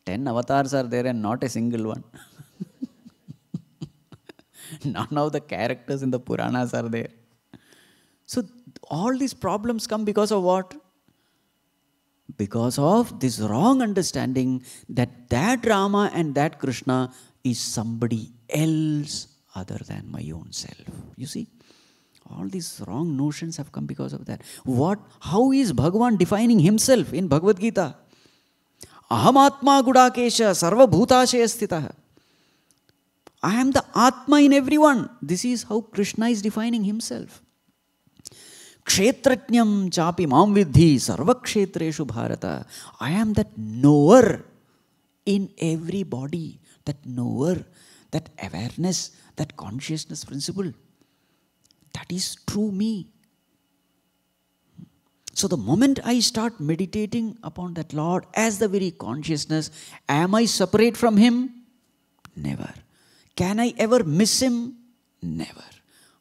B: 10 avatars are there and not a single one. None of the characters in the Puranas are there. So all these problems come because of what? Because of this wrong understanding that Rama and that Krishna is somebody else other than my own self. You see? All these wrong notions have come because of that. How is Bhagavan defining himself in Bhagavad Gita? Aham Atma Gudakesha Sarva Bhutashaya Sthitah. I am the Atma in everyone. This is how Krishna is defining himself. Kshetrajnam chapi mam vidhi sarva kshetreshu bharata. I am that knower in every body. That knower, that awareness, that consciousness principle. That is true me. So the moment I start meditating upon that Lord as the very consciousness, am I separate from Him? Never. Can I ever miss Him? Never.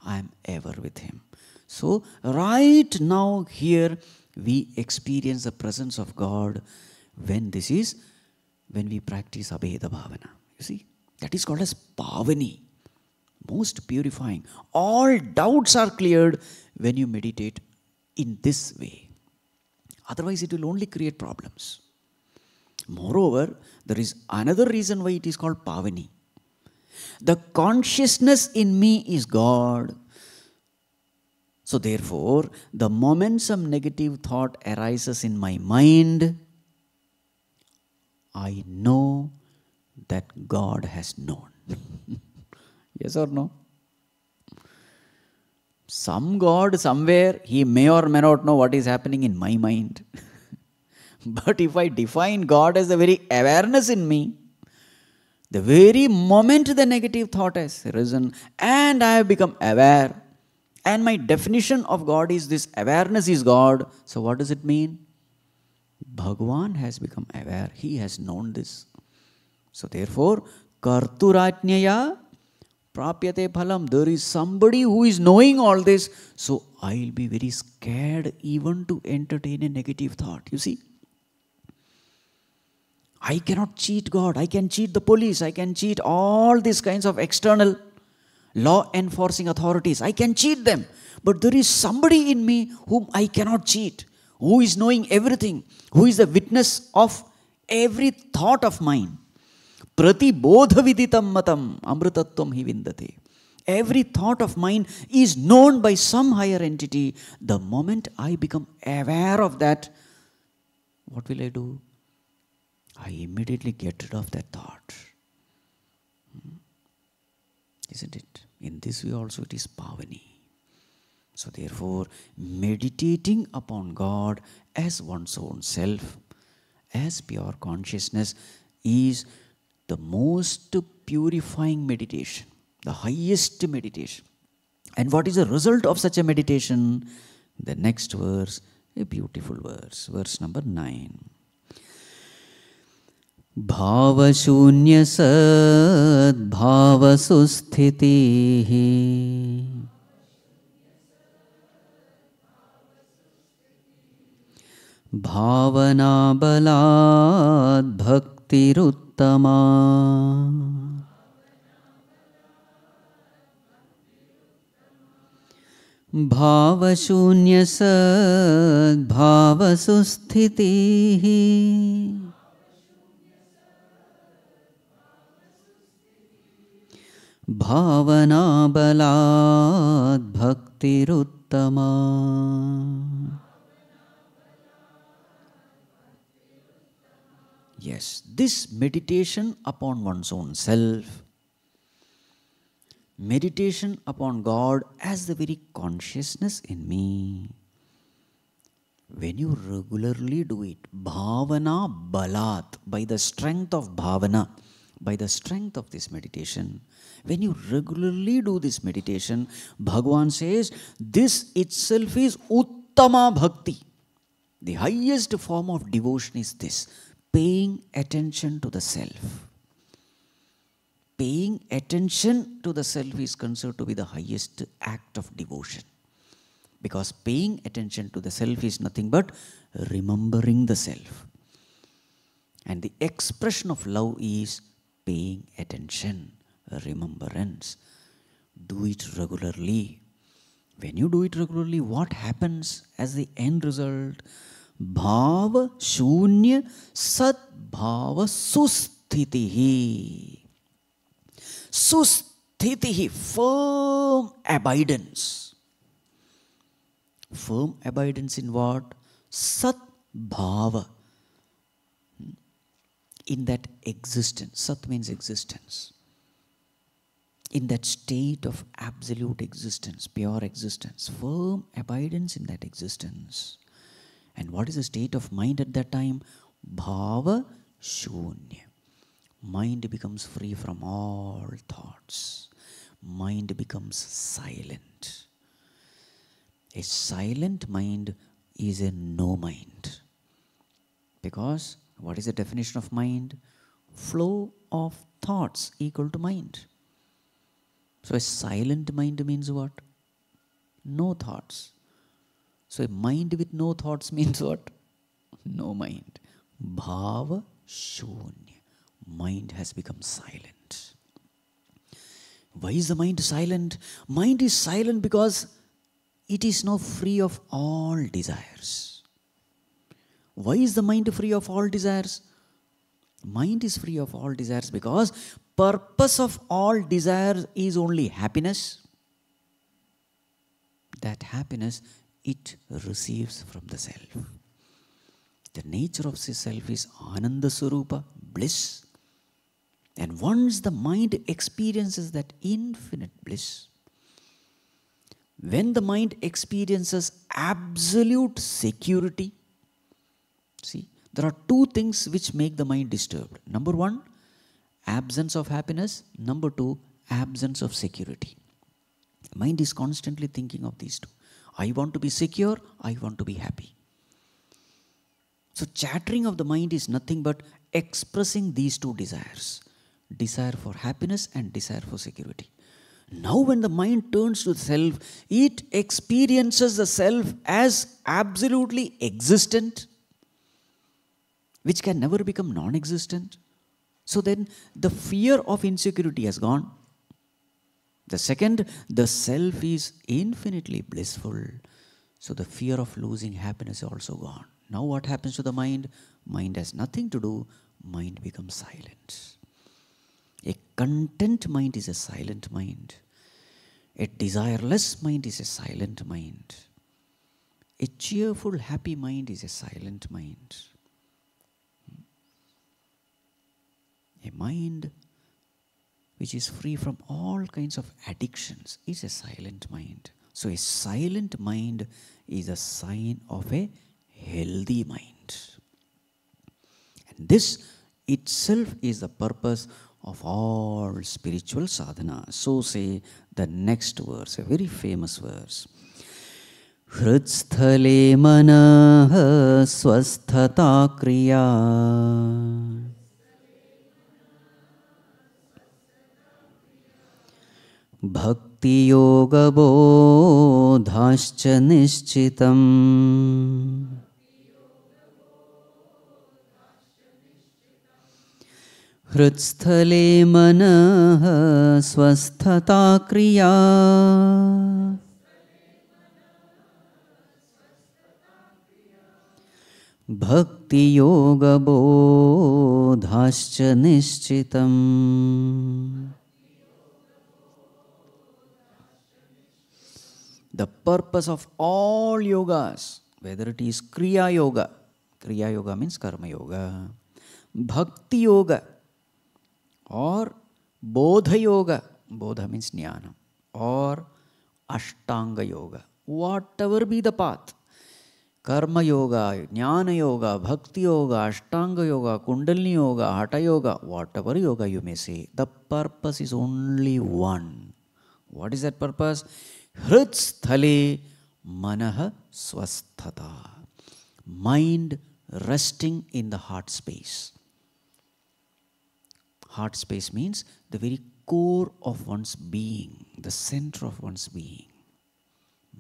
B: I am ever with Him. So right now here we experience the presence of God when we practice Abheda Bhavana. You see, that is called as Pavani. Most purifying. All doubts are cleared when you meditate in this way. Otherwise it will only create problems. Moreover, there is another reason why it is called Pavani. The consciousness in me is God. So therefore, the moment some negative thought arises in my mind, I know that God has known. Yes or no? Some God somewhere, He may or may not know what is happening in my mind. But if I define God as the very awareness in me, the very moment the negative thought has arisen and I have become aware, and my definition of God is this awareness is God. So what does it mean? Bhagavan has become aware. He has known this. So therefore, Karturajnaya Prapyate Phalam. There is somebody who is knowing all this. So I'll be very scared even to entertain a negative thought. You see? I cannot cheat God. I can cheat the police. I can cheat all these kinds of external law enforcing authorities. I can cheat them. But there is somebody in me whom I cannot cheat, who is knowing everything, who is the witness of every thought of mine. Prati bodha viditam matam amritatvam hi vindate. Every thought of mine is known by some higher entity. The moment I become aware of that, what will I do? I immediately get rid of that thought. Isn't it? In this way also it is Pavani. So therefore, meditating upon God as one's own self, as pure consciousness, is the most purifying meditation, the highest meditation. And what is the result of such a meditation? The next verse, a beautiful verse, verse number 9. Bhavashunya sad bhavasusthitihi bhavana balad bhaktiruttama bhavashunya sad bhavasusthitihi Bhavana balad bhaktiruttama. Yes, this meditation upon one's own self, meditation upon God as the very consciousness in me, when you regularly do it, bhavana balat, by the strength of bhavana, by the strength of this meditation, when you regularly do this meditation, Bhagavan says, this itself is Uttama Bhakti. The highest form of devotion is this, paying attention to the self. Paying attention to the self is considered to be the highest act of devotion. Because paying attention to the self is nothing but remembering the self. And the expression of love is paying attention, remembrance. Do it regularly. When you do it regularly, what happens as the end result? Bhava shunya sat bhava susthitihi. Susthitihi, firm abidance. Firm abidance in what? Sat bhava. In that existence. Sat means existence. In that state of absolute existence, pure existence, firm abidance in that existence. And what is the state of mind at that time? Bhava shunya. Mind becomes free from all thoughts. Mind becomes silent. A silent mind is a no mind. Because what is the definition of mind? Flow of thoughts equal to mind. So a silent mind means what? No thoughts. So a mind with no thoughts means what? No mind. Bhava shunya. Mind has become silent. Why is the mind silent? Mind is silent because it is now free of all desires. Why is the mind free of all desires? Mind is free of all desires because purpose of all desires is only happiness. That happiness it receives from the self. The nature of the self is Ananda Swarupa, bliss. And once the mind experiences that infinite bliss, when the mind experiences absolute security, see, there are two things which make the mind disturbed. Number one, absence of happiness. Number two, absence of security. Mind is constantly thinking of these two. I want to be secure, I want to be happy. So chattering of the mind is nothing but expressing these two desires. Desire for happiness and desire for security. Now when the mind turns to the self, it experiences the self as absolutely existent, which can never become non-existent. So then the fear of insecurity has gone. The second, the self is infinitely blissful. So the fear of losing happiness is also gone. Now what happens to the mind? Mind has nothing to do. Mind becomes silent. A content mind is a silent mind. A desireless mind is a silent mind. A cheerful, happy mind is a silent mind. A mind which is free from all kinds of addictions is a silent mind. So a silent mind is a sign of a healthy mind. And this itself is the purpose of all spiritual sadhana. So say the next verse, a very famous verse. Hridstale manah swasthata kriya. Bhakti yoga bodhascha nishchitam. Hridstale manah swasthata kriya. Bhakti yoga bodhascha nishchitam. The purpose of all yogas, whether it is Kriya Yoga means Karma Yoga, Bhakti Yoga, or Bodha Yoga, Bodha means Jnana, or Ashtanga Yoga, whatever be the path, Karma Yoga, Jnana Yoga, Bhakti Yoga, Ashtanga Yoga, Kundalini Yoga, Hatha Yoga, whatever yoga you may say, the purpose is only one. What is that purpose? Hridstale manah swasthata. Mind resting in the heart space. Heart space means the very core of one's being, the center of one's being.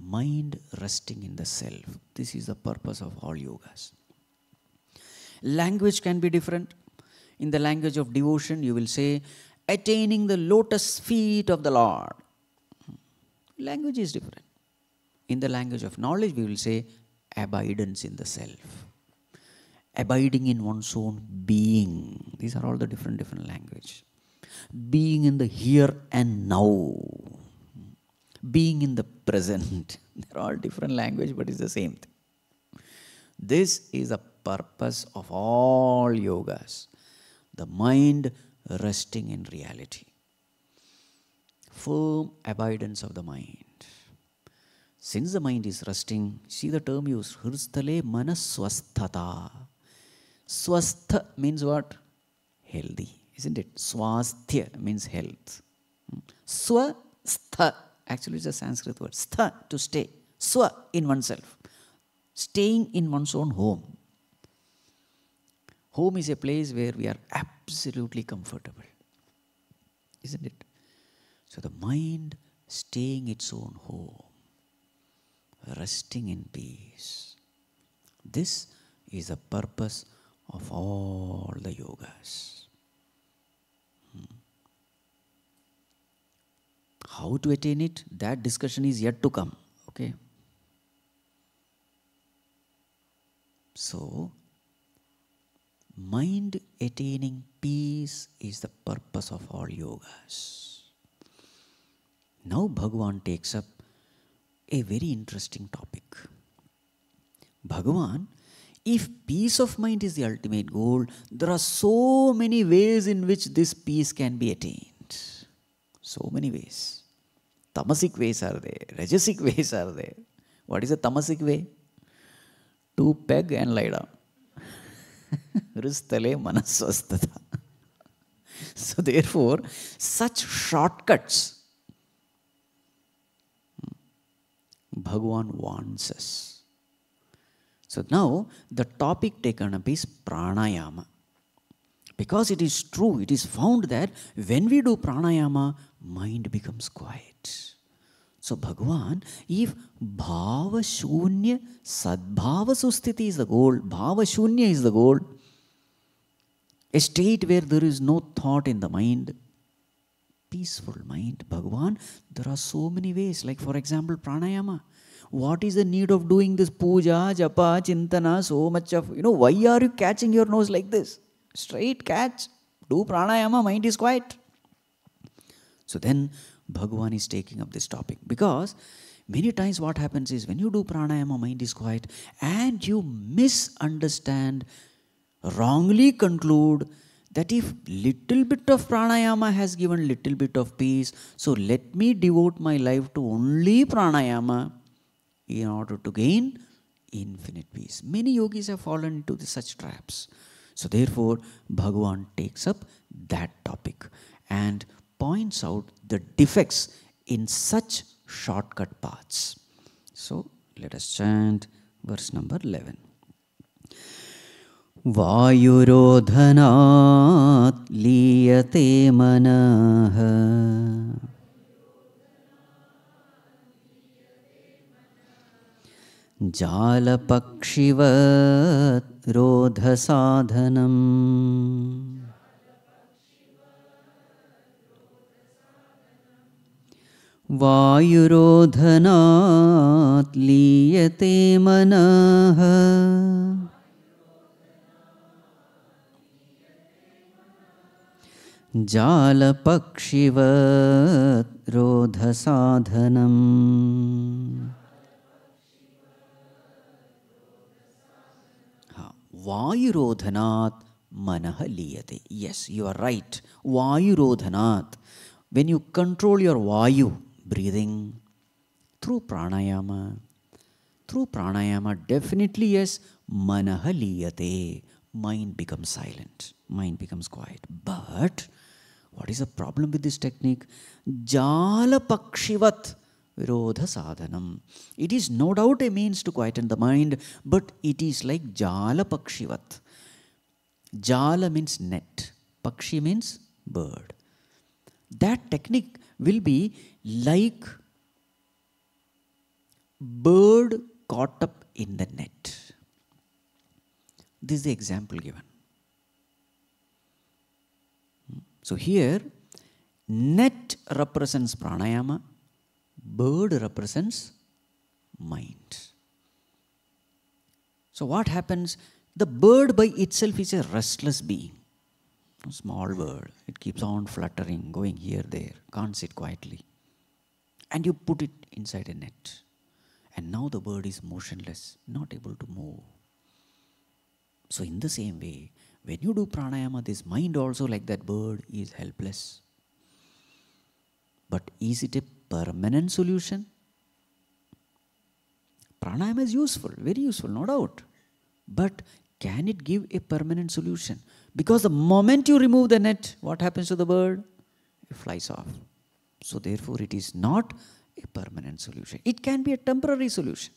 B: Mind resting in the self. This is the purpose of all yogas. Language can be different. In the language of devotion, you will say, attaining the lotus feet of the Lord. Language is different. In the language of knowledge, we will say abidance in the self. Abiding in one's own being. These are all the different language. Being in the here and now. Being in the present. They're all different language, but it's the same thing. This is the purpose of all yogas. The mind resting in reality. Firm abidance of the mind. Since the mind is resting, see the term used, Hridstale mana swasthata. Swastha means what? Healthy, isn't it? Swasthya means health. Swastha, actually it's a Sanskrit word. Stha, to stay. Swa, in oneself. staying in one's own home. Home is a place where we are absolutely comfortable, isn't it? So the mind staying its own home, resting in peace. This is the purpose of all the yogas. How to attain it? That discussion is yet to come. Okay. So, mind attaining peace is the purpose of all yogas. Now Bhagavan takes up a very interesting topic. Bhagavan, if peace of mind is the ultimate goal, there are so many ways in which this peace can be attained. So many ways. Tamasic ways are there, rajasic ways are there. What is a tamasic way? To peg and lie down. Ristale manasvasthata. So therefore, such shortcuts Bhagavan wants us. So now the topic taken up is pranayama. Because it is true, it is found that when we do pranayama, mind becomes quiet. So Bhagavan, if bhava shunya sadbhava susthiti is the goal, bhava shunya is the goal, a state where there is no thought in the mind, peaceful mind, Bhagavan, there are so many ways. Like for example, pranayama. What is the need of doing this puja, japa, chintana, so much of, why are you catching your nose like this? Straight catch, do pranayama, mind is quiet. So then Bhagavan is taking up this topic, because many times what happens is when you do pranayama, mind is quiet, and you misunderstand, wrongly conclude that if little bit of pranayama has given little bit of peace, so let me devote my life to only pranayama in order to gain infinite peace. Many yogis have fallen into such traps. So therefore, Bhagavan takes up that topic and points out the defects in such shortcut paths. So let us chant verse number 11. Vayurodhanat liyate manaha jalapakshivat rodhasadhanam Vayurodhanat liyate manaha jalapakshivat rodhasadhanam. Vayurodhanat manaha liyate. Yes, you are right. Vayurodhanat. When you control your vayu, breathing, through pranayama, definitely yes, manaha liyate. Mind becomes silent. Mind becomes quiet. But what is the problem with this technique? Jalapakshivat virodha sadhanam. It is no doubt a means to quieten the mind, but it is like jalapakshivat. Jala means net. Pakshi means bird. That technique will be like bird caught up in the net. This is the example given. So here, net represents pranayama, bird represents mind. So what happens? The bird by itself is a restless being. A small bird. It keeps on fluttering, going here, there, can't sit quietly. And you put it inside a net. And now the bird is motionless, not able to move. So in the same way, when you do pranayama, this mind also, like that bird, is helpless. But is it a permanent solution? Pranayama is useful, very useful, no doubt. But can it give a permanent solution? Because the moment you remove the net, what happens to the bird? It flies off. So therefore, it is not a permanent solution. It can be a temporary solution.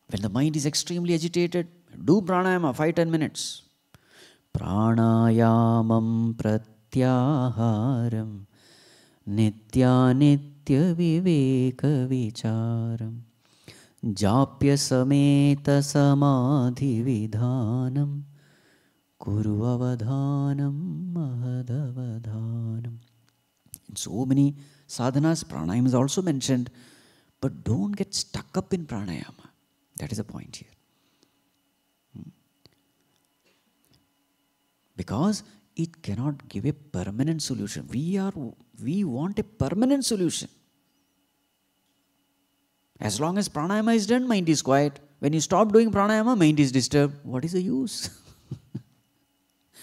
B: When the mind is extremely agitated, do pranayama 5-10 minutes. Pranayamam pratyaharam nitya viveka vicharam japya sameta samadhi vidhanam kuru avadhanam mahadavadhanam. In so many sadhanas, pranayama is also mentioned, but don't get stuck up in pranayama. That is the point here. Because it cannot give a permanent solution. We want a permanent solution. As long as pranayama is done, mind is quiet. When you stop doing pranayama, mind is disturbed. What is the use?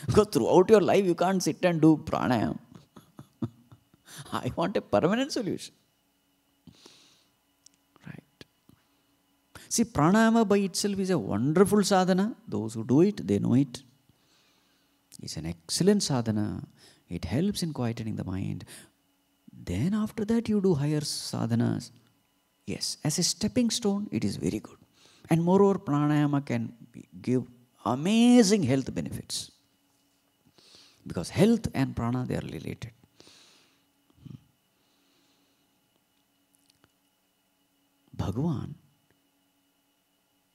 B: Because throughout your life, you can't sit and do pranayama. I want a permanent solution. Right. See, pranayama by itself is a wonderful sadhana. Those who do it, they know it. It's an excellent sadhana. It helps in quietening the mind. Then after that, you do higher sadhanas. Yes, as a stepping stone, it is very good. And moreover, pranayama can give amazing health benefits. Because health and prana, they are related. Bhagavan,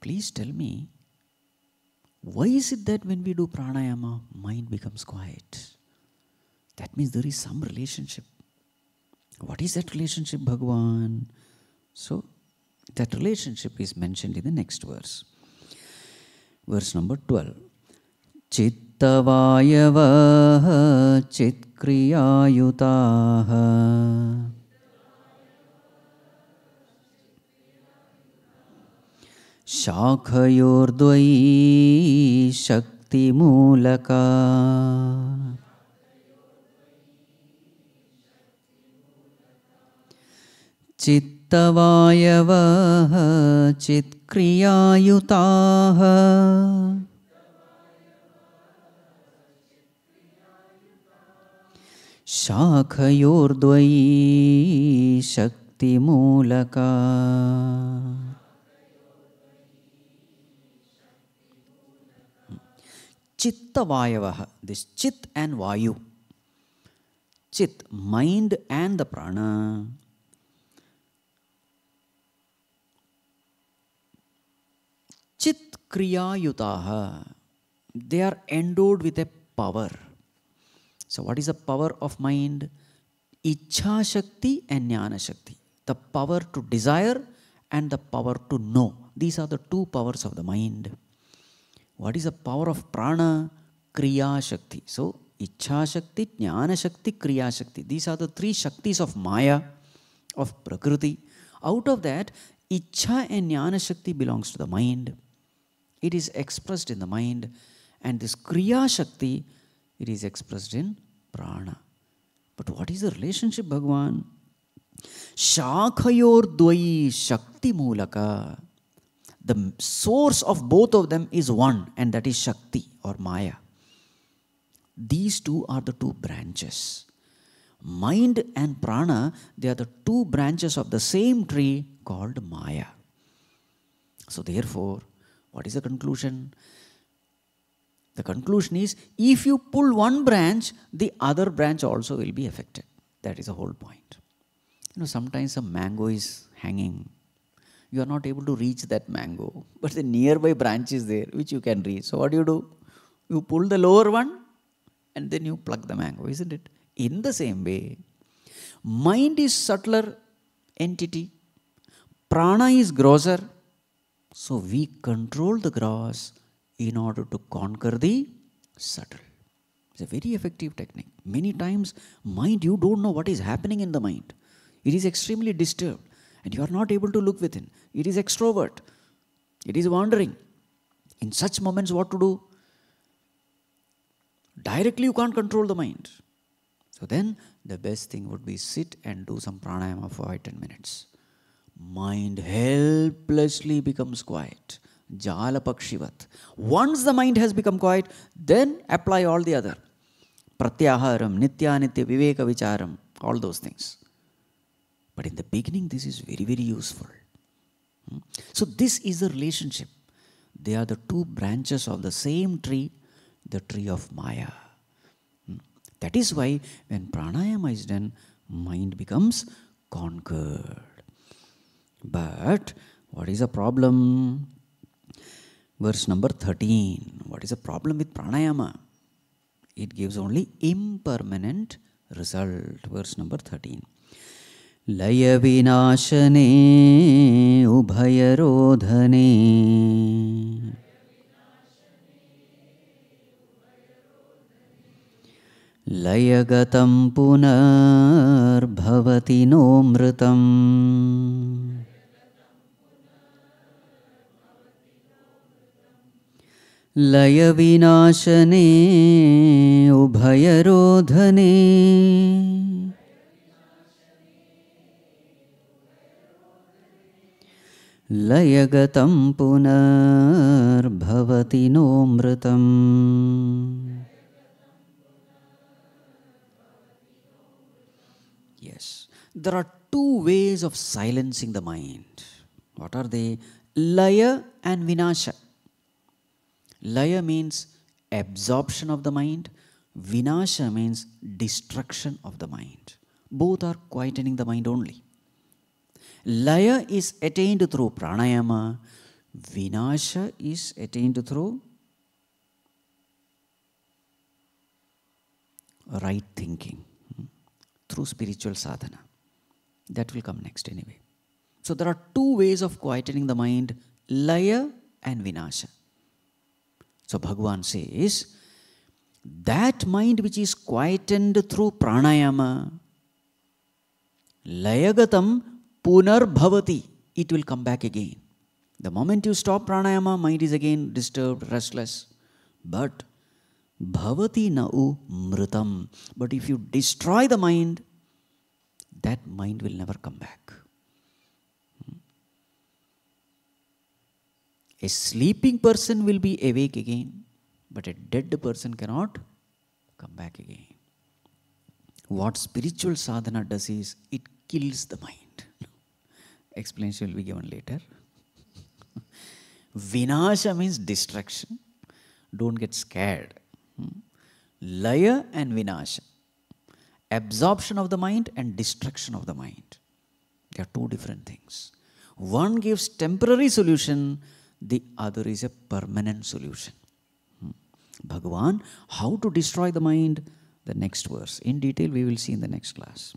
B: please tell me, why is it that when we do pranayama, mind becomes quiet? That means there is some relationship. What is that relationship, Bhagavan? So, that relationship is mentioned in the next verse. Verse number 12. Chittavayava chitkriyayutaha Shakhayordvayi Shakti Mulaka Chittavayava Chitkriyayutaha Shakhayordvayi Shakti Mulaka. Chitta Vayavaha, this Chit and Vayu. Chit, mind and the prana. Chit Kriya Yutaha, they are endowed with a power. So what is the power of mind? Ichha Shakti and Jnana Shakti. The power to desire and the power to know. These are the two powers of the mind. What is the power of prana? Kriya Shakti. So, Ichha Shakti, Jnana Shakti, Kriya Shakti. These are the three Shaktis of Maya, of Prakriti. Out of that, Ichha and Jnana Shakti belongs to the mind. It is expressed in the mind. And this Kriya Shakti, it is expressed in prana. But what is the relationship, Bhagavan? Shakhayor dvayi Shakti Mulaka. The source of both of them is one, and that is Shakti or Maya. These two are the two branches. Mind and prana, they are the two branches of the same tree called Maya. So therefore, what is the conclusion? The conclusion is, if you pull one branch, the other branch also will be affected. That is the whole point. Sometimes a mango is hanging. You are not able to reach that mango, but the nearby branch is there, which you can reach. So what do? You pull the lower one, and then you pluck the mango, isn't it? In the same way, mind is subtler entity, prana is grosser, so we control the gross in order to conquer the subtle. It's a very effective technique. Many times, mind, you don't know what is happening in the mind. It is extremely disturbed. And you are not able to look within. It is extrovert. It is wandering. In such moments, what to do? Directly you can't control the mind. So then, the best thing would be sit and do some pranayama for 5-10 minutes. Mind helplessly becomes quiet. Jala pakshivat. Once the mind has become quiet, then apply all the other. Pratyaharam, nitya viveka vicharam, all those things. But in the beginning, this is very, very useful. So this is the relationship. They are the two branches of the same tree, the tree of Maya. That is why when pranayama is done, mind becomes conquered. But what is the problem? Verse number 13. What is the problem with pranayama? It gives only impermanent result. Verse number 13. Laya vinashane ubhayarodhane Layagatam punar bhavati nomritam Laya vinashane ubhayarodhane Layagatam punar bhavati nomritam. Yes, there are two ways of silencing the mind. What are they? Laya and vinasha. Laya means absorption of the mind. Vinasha means destruction of the mind. Both are quietening the mind only. Laya is attained through pranayama. Vinasha is attained through right thinking, through spiritual sadhana. That will come next anyway. So there are two ways of quietening the mind, laya and vinasha. So Bhagavan says, that mind which is quietened through pranayama, layagatam punar bhavati, it will come back again. The moment you stop pranayama, mind is again disturbed, restless. But bhavati nau mritam. But if you destroy the mind, that mind will never come back. A sleeping person will be awake again, but a dead person cannot come back again. What spiritual sadhana does is, it kills the mind. Explanation will be given later. Vinasha means destruction. Don't get scared. Laya and vinasha. Absorption of the mind and destruction of the mind. They are two different things. One gives temporary solution, the other is a permanent solution. Bhagavan, how to destroy the mind? The next verse. In detail we will see in the next class.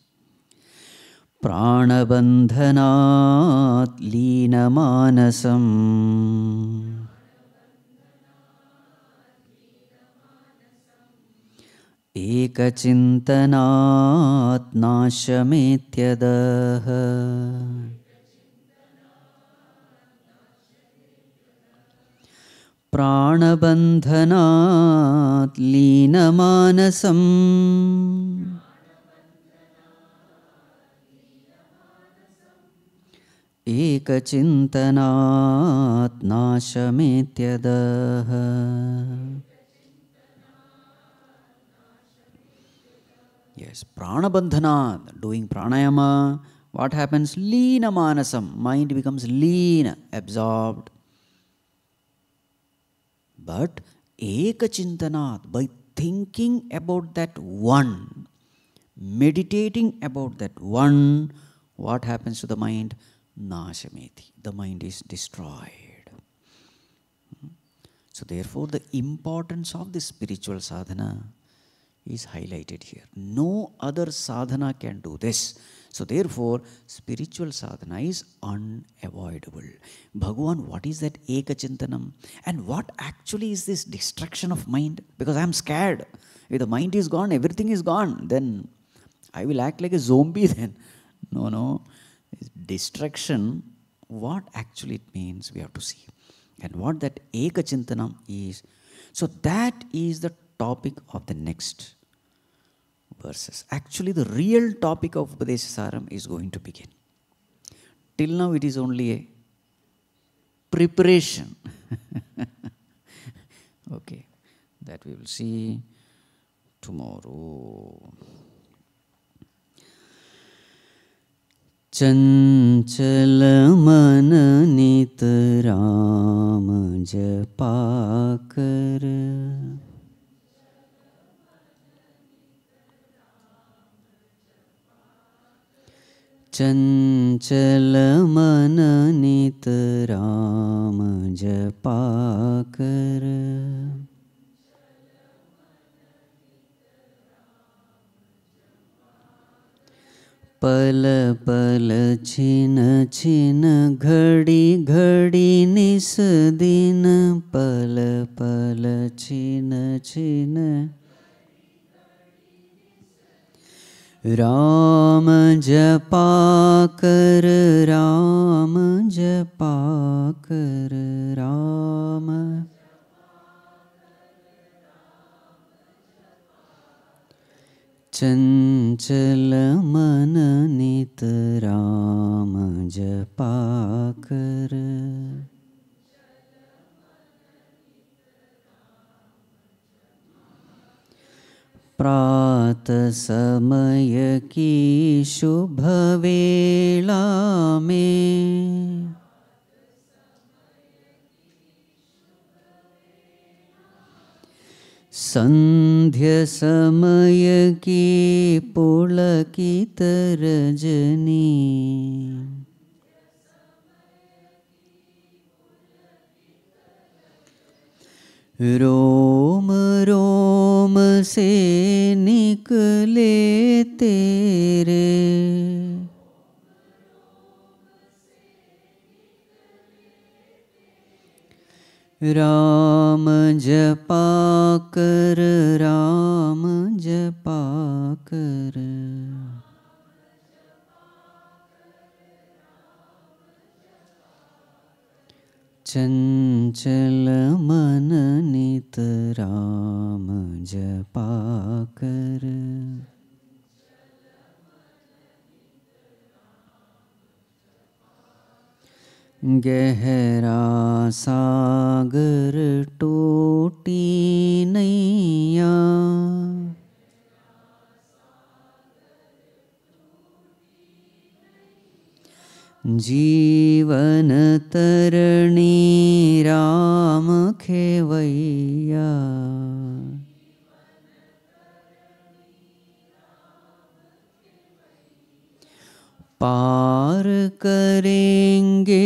B: Pranabandhanat lina manasam ekachintanat nashametyadaha Pranabandhanat lina manasam ekachintanat nashametyadaha. Yes, pranabandhanat, doing pranayama, what happens? Leena manasam, mind becomes lean, absorbed. But ekachintanat, by thinking about that one, meditating about that one, what happens to the mind? Nashameti, the mind is destroyed. So therefore the importance of this spiritual sadhana is highlighted here. No other sadhana can do this. So therefore, spiritual sadhana is unavoidable. Bhagavan, what is that ekachintanam? And what actually is this destruction of mind? Because I am scared. If the mind is gone, everything is gone. Then I will act like a zombie then. No. Destruction, what actually it means, we have to see. And what that ekachintanam is. So that is the topic of the next verses. Actually, the real topic of Upadesa Sara is going to begin. Till now, it is only a preparation. Okay, that we will see tomorrow. चंचल मन नित राम जपा कर। चंचल मन नित राम जपा कर। पल पल छिन छिन घड़ी घड़ी निस दिन। पल पल छिन छिन राम जपा कर। राम जपा कर। राम चंचल मन नित राम जपा कर। प्रात समय की शुभ वेला में। संध्य समय की पुलकित रजनी। रोम रोम से निकले तेरे। राम जपा कर। राम जपा कर। चंचल मन नित राम जपा कर। गहरा सागर टूटी नैया। जीवन तरणी राम खेवैया। पार करेंगे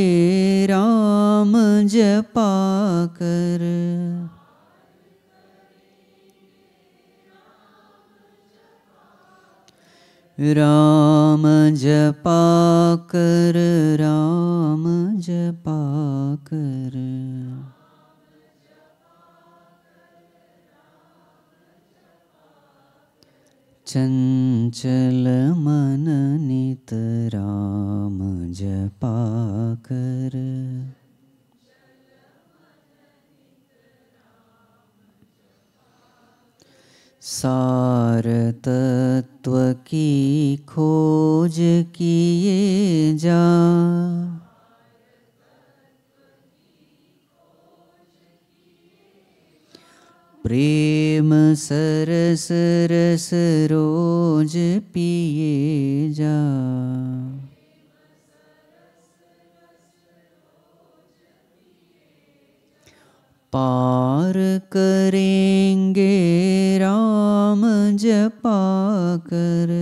B: राम जपा कर। राम जपा कर। राम जपा कर। चंचल मन नित राम जपा कर। सार तत्व की खोज किए जा। प्रेम सरस रस रोज पिए जा। पार करेंगे राम जपा कर।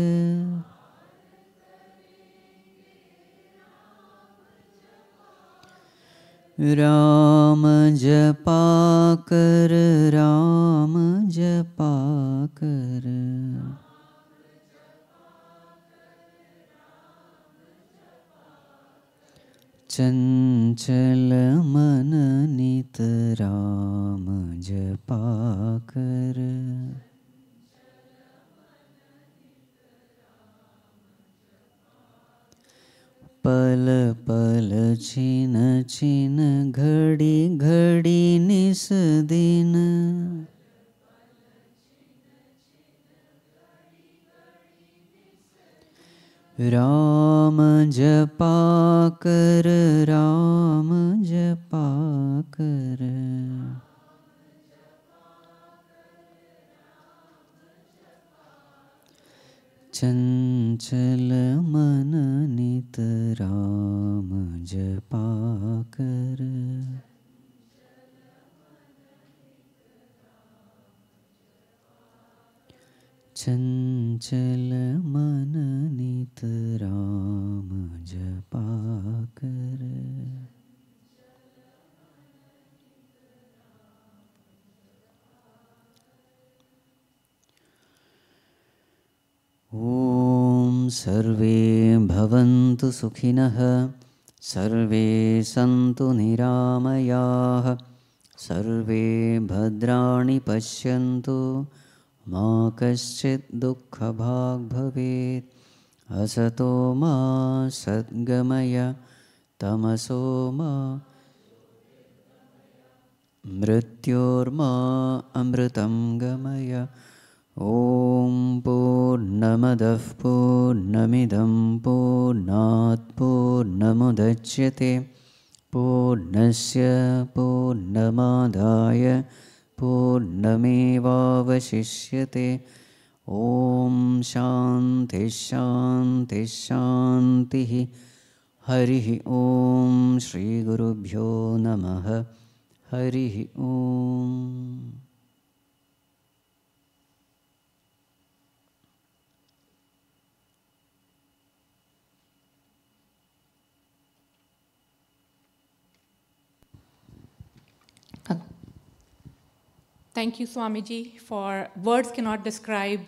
B: राम जपा कर। राम जपा कर। चंचल मन नित राम जपा कर। पल पल छिन छिन घड़ी घड़ी निस दिन। राम जपा कर। राम जपा कर। चंचल मन नित राम जपा कर। चंचल मन नित राम जपा कर। ॐ सर्वे भवन्तु सुखिनः, सर्वे सन्तु निरामयाः, सर्वे भद्राणि पश्यन्तु, मा कश्चित् दुःखभाग् भवेत्। असतो मा सद्गमय, तमसो मा मृत्योर्मा अमृतं गमय। ॐ पूर्णमदः पूर्णमिदं पूर्णात् पूर्णमुदच्यते, पूर्णस्य पूर्णमादाय पूर्णमेवावशिष्यते। ॐ शान्तिः शान्तिः शान्तिः। हरिः ॐ श्रीगुरुभ्यो नमः। हरिः ॐ।
A: Thank you, Swamiji, for words cannot describe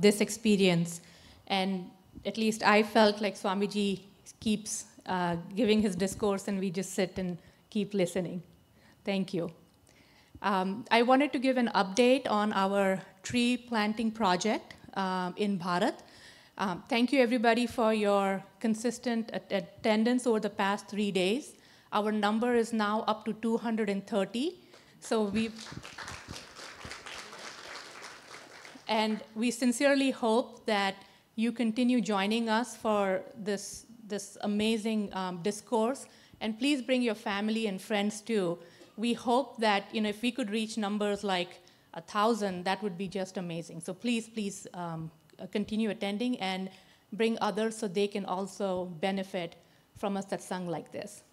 A: this experience. And at least I felt like Swamiji keeps giving his discourse and we just sit and keep listening. Thank you. I wanted to give an update on our tree planting project in Bharat. Thank you, everybody, for your consistent attendance over the past 3 days. Our number is now up to 230. So we sincerely hope that you continue joining us for this amazing discourse. And please bring your family and friends too. We hope that if we could reach numbers like 1,000, that would be just amazing. So please continue attending and bring others so they can also benefit from a satsang like this.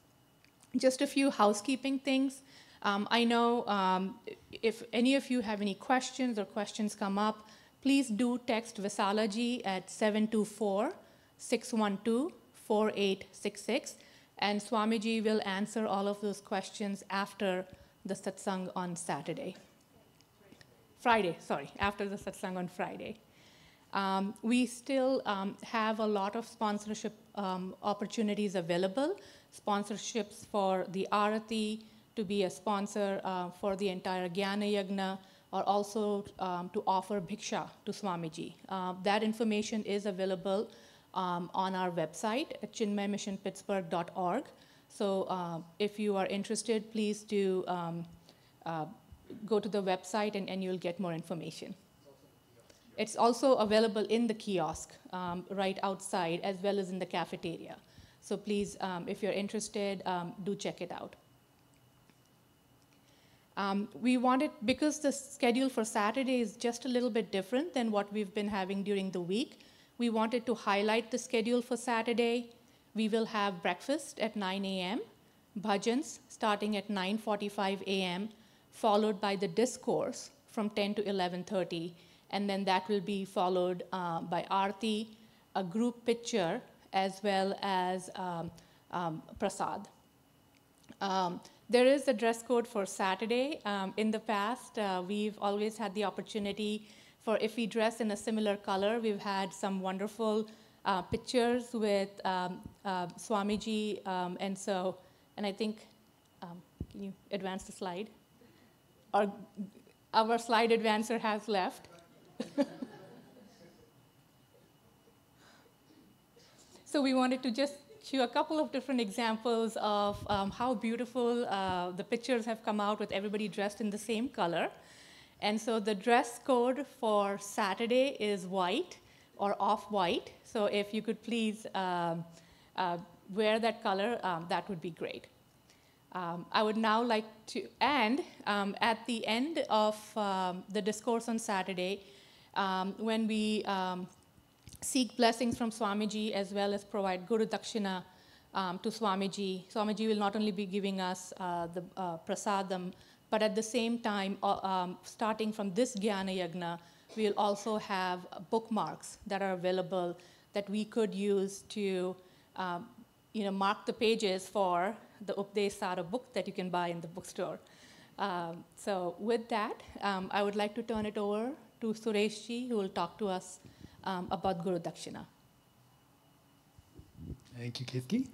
A: Just a few housekeeping things. I know if any of you have any questions or questions come up, please do text Visalaji at 724-612-4866, and Swamiji will answer all of those questions after the satsang on Saturday. Friday, after the satsang on Friday. We still have a lot of sponsorship opportunities available, sponsorships for the Arati, to be a sponsor for the entire Jnana Yajna, or also to offer bhiksha to Swamiji. That information is available on our website at chinmaymissionpittsburgh.org. So if you are interested, please do go to the website and you'll get more information. It's also available in the kiosk right outside, as well as in the cafeteria. So please, if you're interested, do check it out. We wanted, because the schedule for Saturday is just a little bit different than what we've been having during the week, we wanted to highlight the schedule for Saturday. We will have breakfast at 9 a.m., bhajans starting at 9:45 a.m., followed by the discourse from 10 to 11:30, and then that will be followed by Aarti, a group picture, as well as prasad. There is a dress code for Saturday. In the past, we've always had the opportunity for, if we dress in a similar color, we've had some wonderful pictures with Swamiji. And I think, can you advance the slide? Our slide advancer has left. So we wanted to just show a couple of different examples of how beautiful the pictures have come out with everybody dressed in the same color. And so the dress code for Saturday is white or off-white. So if you could please wear that color, that would be great. I would now like to, and at the end of the discourse on Saturday, when we seek blessings from Swamiji as well as provide Guru Dakshina to Swamiji. Swamiji will not only be giving us the prasadam, but at the same time, starting from this Jnana Yajna, we'll also have bookmarks that are available that we could use to mark the pages for the Upadesa Sara book that you can buy in the bookstore. So with that, I would like to turn it over to Sureshji, who will talk to us about Guru Dakshina.
C: Thank you, Ketki.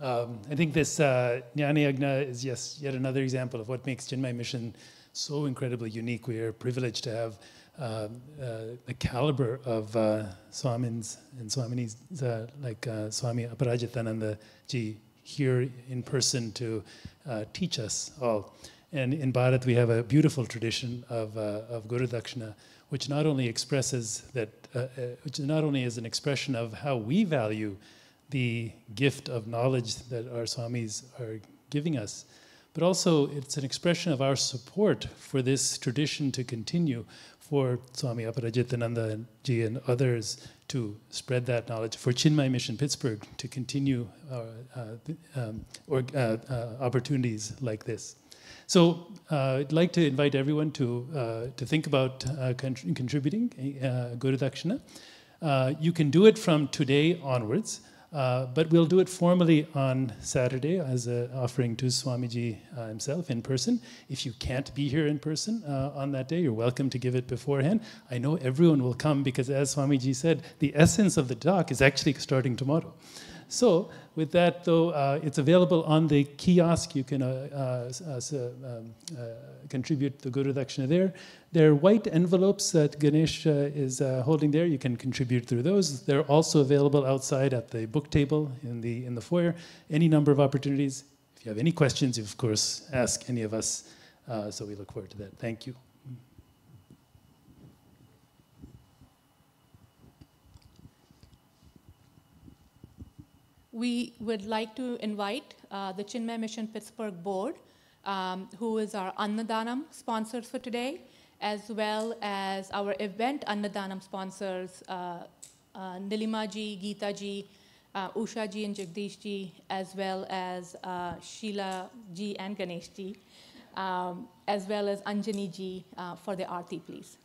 C: I think this Jnana Yajna is yet another example of what makes Chinmaya Mission so incredibly unique. We are privileged to have the caliber of Swamins and Swaminis like Swami Aparajitananda ji here in person to teach us all. And in Bharat, we have a beautiful tradition of Guru Dakshina, which not only expresses that, which not only is an expression of how we value the gift of knowledge that our Swamis are giving us, but also it's an expression of our support for this tradition to continue, for Swami Aparajitananda ji and others to spread that knowledge, for Chinmaya Mission Pittsburgh to continue opportunities like this. So I'd like to invite everyone to think about contributing Guru Dakshina. You can do it from today onwards, but we'll do it formally on Saturday as an offering to Swamiji himself in person. If you can't be here in person on that day, you're welcome to give it beforehand. I know everyone will come because, as Swamiji said, the essence of the talk is actually starting tomorrow. So with that, though, it's available on the kiosk. You can contribute the Guru Dakshina there. There are white envelopes that Ganesh is holding there. You can contribute through those. They're also available outside at the book table in the foyer. Any number of opportunities. If you have any questions, you, of course, ask any of us. So we look forward to that. Thank you.
A: We would like to invite the Chinmaya Mission Pittsburgh board, who is our Annadanam sponsors for today, as well as our event Annadanam sponsors, Nilima ji, Geeta ji, Usha ji and Jagdish ji, as well as Sheila ji and Ganesh ji, as well as Anjani ji for the Aarti, please.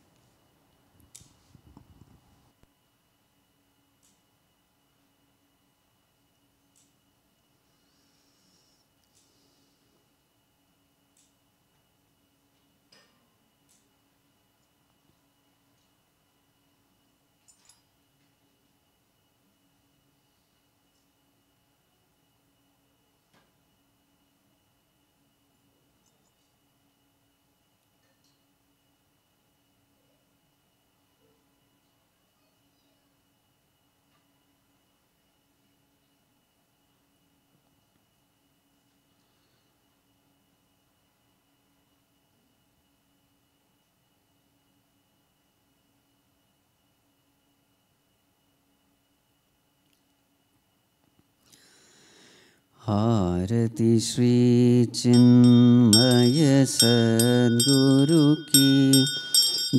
B: आरती श्री चिन्मय सद्गुरु की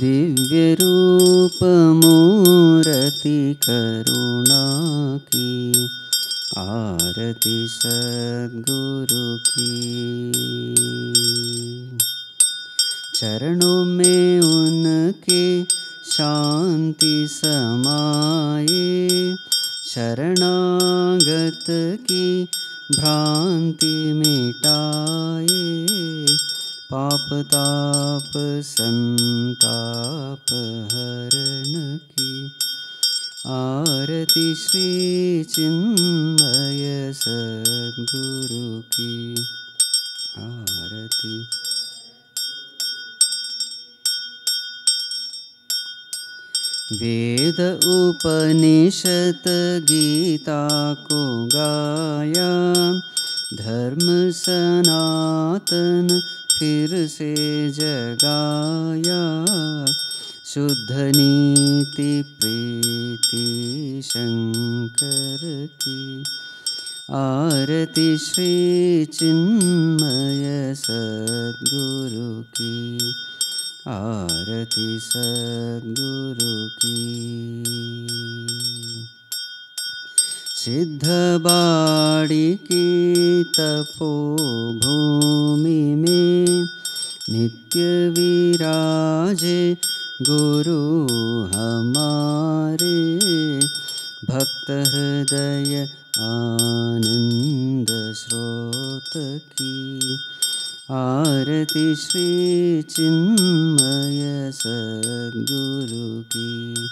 B: दिव्य रूप मूर्ति करुणा की आरती सद्गुरु की चरणों में उनके शांति समाये शरणागत की भ्रांति मिटाए पाप ताप संताप हरण की आरती श्री चिन्मय सद्गुरु की आरती वेद उपनिषद गीता को गाया धर्म सनातन फिर से जगाया शुद्ध नीति प्रीति शंकर की आरती श्री चिन्मय सद्गुरु की आरती सद्गुरु की सिद्धबाड़ी की तपोभूमि में नित्य विराजे गुरु हमारे। भक्त हृदय आनंद स्रोत की आरती श्री चिन्मय सद्गुरु की।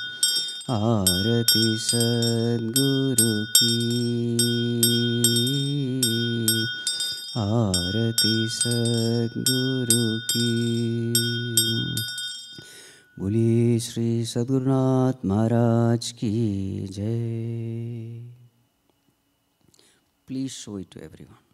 B: आरती सद्गुरु की। आरती सद्गुरु की। बोलिए श्री सद्गुरुनाथ महाराज की जय। Please show it to everyone.